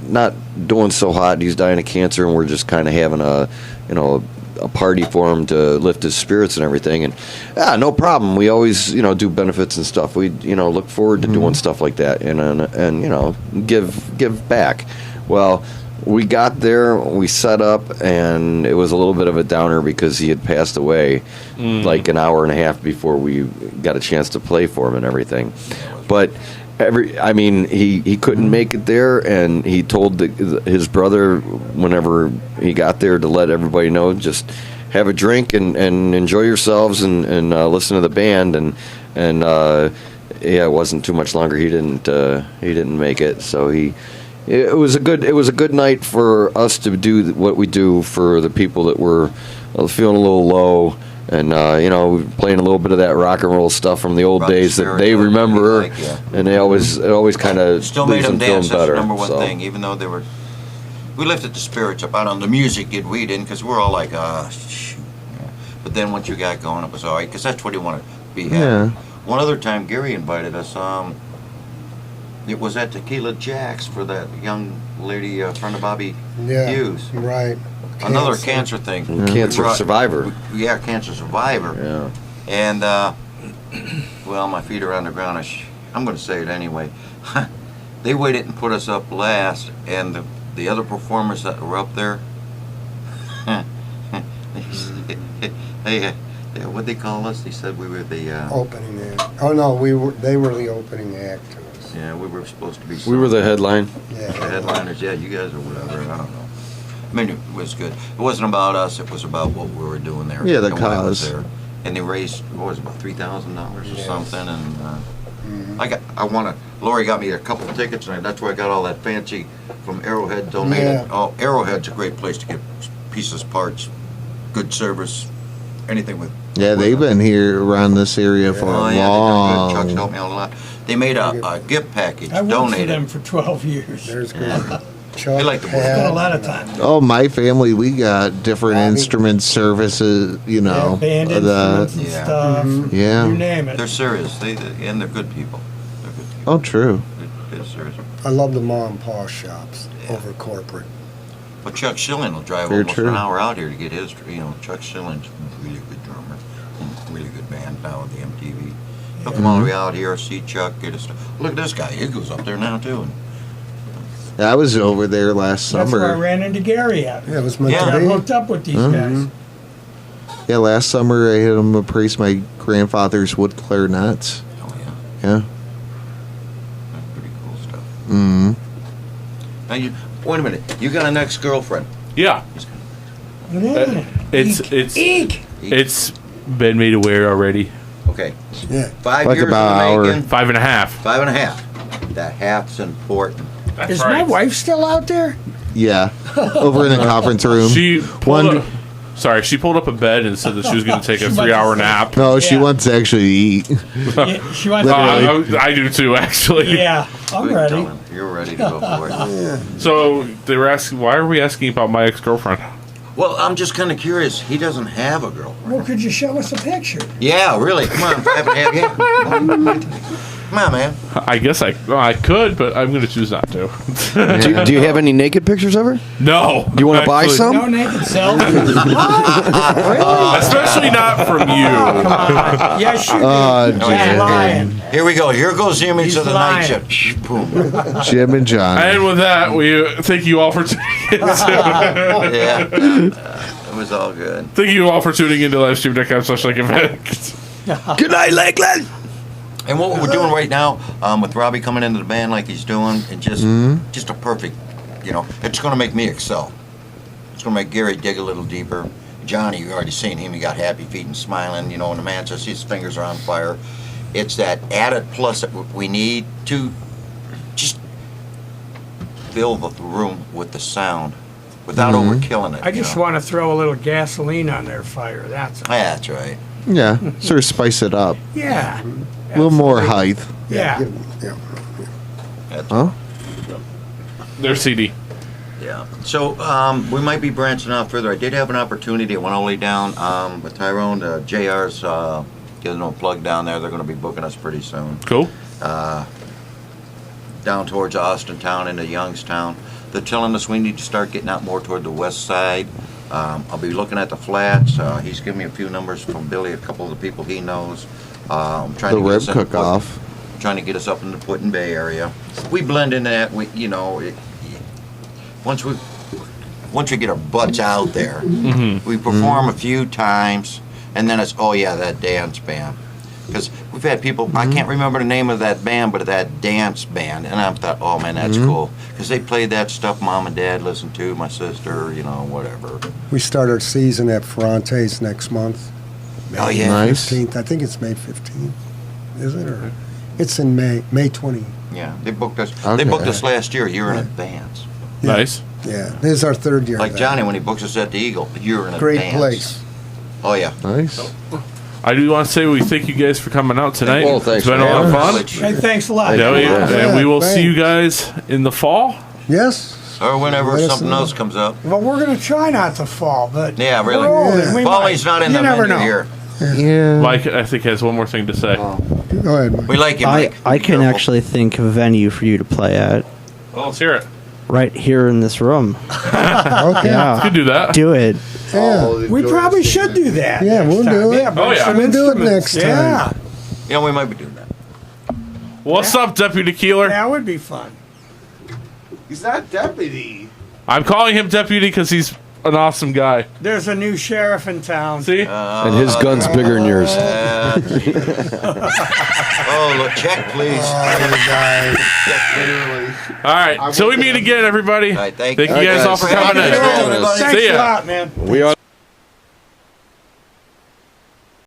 not doing so hot. He's dying of cancer, and we're just kind of having a party for him to lift his spirits and everything." And no problem. We always do benefits and stuff. We look forward to doing stuff like that and give back. Well, we got there, we set up, and it was a little bit of a downer because he had passed away like an hour and a half before we got a chance to play for him and everything. But he couldn't make it there, and he told his brother whenever he got there to let everybody know, just have a drink and enjoy yourselves and listen to the band. And it wasn't too much longer. He didn't make it, so it was a good night for us to do what we do for the people that were feeling a little low. And playing a little bit of that rock and roll stuff from the old days that they remember, and it always kind of Still made them dance. That's better. the number one So. thing. Even though we lifted the spirits up out on the music. We didn't, because we're all like, shoot. Yeah. But then once you got going, it was all right, because that's what you want to be having. Yeah. One other time, Gary invited us. It was at Tequila Jack's for that young lady, friend of Bobby Hughes. Right. Another cancer thing. Cancer survivor. Yeah, cancer survivor. Yeah. And, well, my feet are on the ground. I'm going to say it anyway. They waited and put us up last, and the other performers that were up there, what'd they call us? They said we were the... Opening act. Oh, no, they were the opening act to us. Yeah, we were supposed to be... We were the headline. Yeah. The headliners, yeah, you guys or whatever, I don't know. I mean, it was good. It wasn't about us, it was about what we were doing there. Yeah, the and why I was cause. there. And they raised, what was it, about $3,000 or Yes. something, and Lori got me a couple of tickets, and that's where I got all that fancy from Arrowhead donated. Yeah. Oh, Arrowhead's a great place to get pieces, parts, good service, anything with... Yeah, they've been here around this area for Oh, a yeah, long. Chuck's helped me out a lot. They made a gift package, I worked for donated. them for 12 years. There's good. Chuck, They like to work. Spent a Pat, lot of time. Oh, my family, we got different Bobby. instrument services, you know. Band the- instruments and Yeah. stuff. Yeah. You name it. They're serious. And they're good people. They're good people. Oh, true. They're serious. I love the mom and pa shops over corporate. But Chuck Schilling will drive Very almost true. an hour out here to get his. Chuck Schilling's a really good drummer, and really good band now with the MTV. He'll come all the way out here, see Chuck, get his stuff. Look at this guy. He goes up there now too. I was over there last That's where I summer. ran into Gary at. Yeah, it was meant Yeah. I got to be. hooked up with these Mhm. guys. Yeah, last summer I had him appraise my grandfather's wood clarinets. Oh yeah, Yeah. that's pretty cool stuff. Mm-hmm. Now you wait a minute. You got an ex-girlfriend. Yeah. Yeah. It's been made aware already. Okay. Yeah. 5 Like years about in an the hour. making. 5.5. 5.5. That half's important. That's Is right. my wife still out there? Yeah. Over in the conference room. She pulled One- up, sorry, she pulled up a bed and said that she was going to take a She wants 3-hour to- nap. No, she Yeah. wants to actually eat. Yeah, she wants I do too, actually. Yeah, I'm Good ready. telling. You're ready to go for it. So they were asking, why are we asking about my ex-girlfriend? Well, I'm just kind of curious. He doesn't have a girlfriend. Well, could you show us a picture? Yeah, really. Come on, 5.5. Yeah. Come on, man. I guess I could, but I'm going to choose not to. Do you have any naked pictures of her? No. Do you want to buy actually. some? No naked selfies. Especially not from you. Yes, you do. Jan. He's lying. Here we go. Here goes the image He's of the lying. night shift. Boom. Jim and John. And with that, we thank you all for tuning in. Yeah. It was all good. Thank you all for tuning into livestream.com/like-event. Good night, Lakeland. And what we're doing right now, with Robbie coming into the band like he's doing, and just a perfect, it's going to make me excel. It's going to make Gary dig a little deeper. Johnny, you already seen him. He got happy feet and smiling. And the man says his fingers are on fire. It's that added plus that we need to just fill the room with the sound without overkilling it. I just want to throw a little gasoline on their fire. That's all. That's right. Yeah, sort of spice it up. Yeah. A little more height. Yeah. Yeah. Huh? Their CD. Yeah. So we might be branching out further. I did have an opportunity. I went all the way down with Tyrone. JR's getting a plug down there. They're going to be booking us pretty soon. Cool. Down towards Austin Town into Youngstown. They're telling us we need to start getting out more toward the west side. I'll be looking at the flats. He's given me a few numbers from Billy, a couple of the people he knows. I'm trying The to get rib us in the cook-off. trying to get us up in the Putin Bay area. We blend in that. Once we get our butts out there, we perform a few times, and then it's that dance band. Because we've had people, I can't remember the name of that band, but that dance band, and I thought, oh man, that's cool. Because they played that stuff Mom and Dad listened to, my sister, whatever. We start our season at Ferrante's next month. Oh yeah. Nice. 15th. I think it's May 15th. Is it? Or it's in May 20. Yeah, they booked us. Okay. They booked us last year. A year in advance. Yeah. Nice. Yeah. This is our third year. Like of that. Johnny when he books us at the Eagle, a year in Great advance. place. Oh yeah. Nice. I do want to say we thank you guys for coming out tonight. Well, thanks It's been a for lot of having fun. us. Hey, thanks a lot. Yeah, and we will see you thanks. guys in the fall. Yes. Or whenever Let us something know. else comes up. Well, we're going to try not to fall, but Yeah, really. we're old and we Paulie's might. not in You the never menu know. here. Yeah. Mike, I think, has one more thing to say. Go ahead. Mike. We like you, I Mike. I Be can careful. actually think of a venue for you to play at Well, let's hear it. right here in this room. Okay. Yeah, Could do that. do it. Yeah. We probably should do that. Yeah, next we'll time. do it. Yeah, bring Oh, yeah. some We'll do it instruments. next time. Yeah, We might be doing that. What's up, Deputy Keeler? that would be fun. He's not deputy. I'm calling him Deputy because he's an awesome guy. There's a new sheriff in town. See? And his gun's bigger than yours. Oh, look, check, please. All right. Till we meet again, everybody. All right, thank Thank you. you guys all for coming in. Thank you, everybody. Thanks See a ya. lot, man. We ought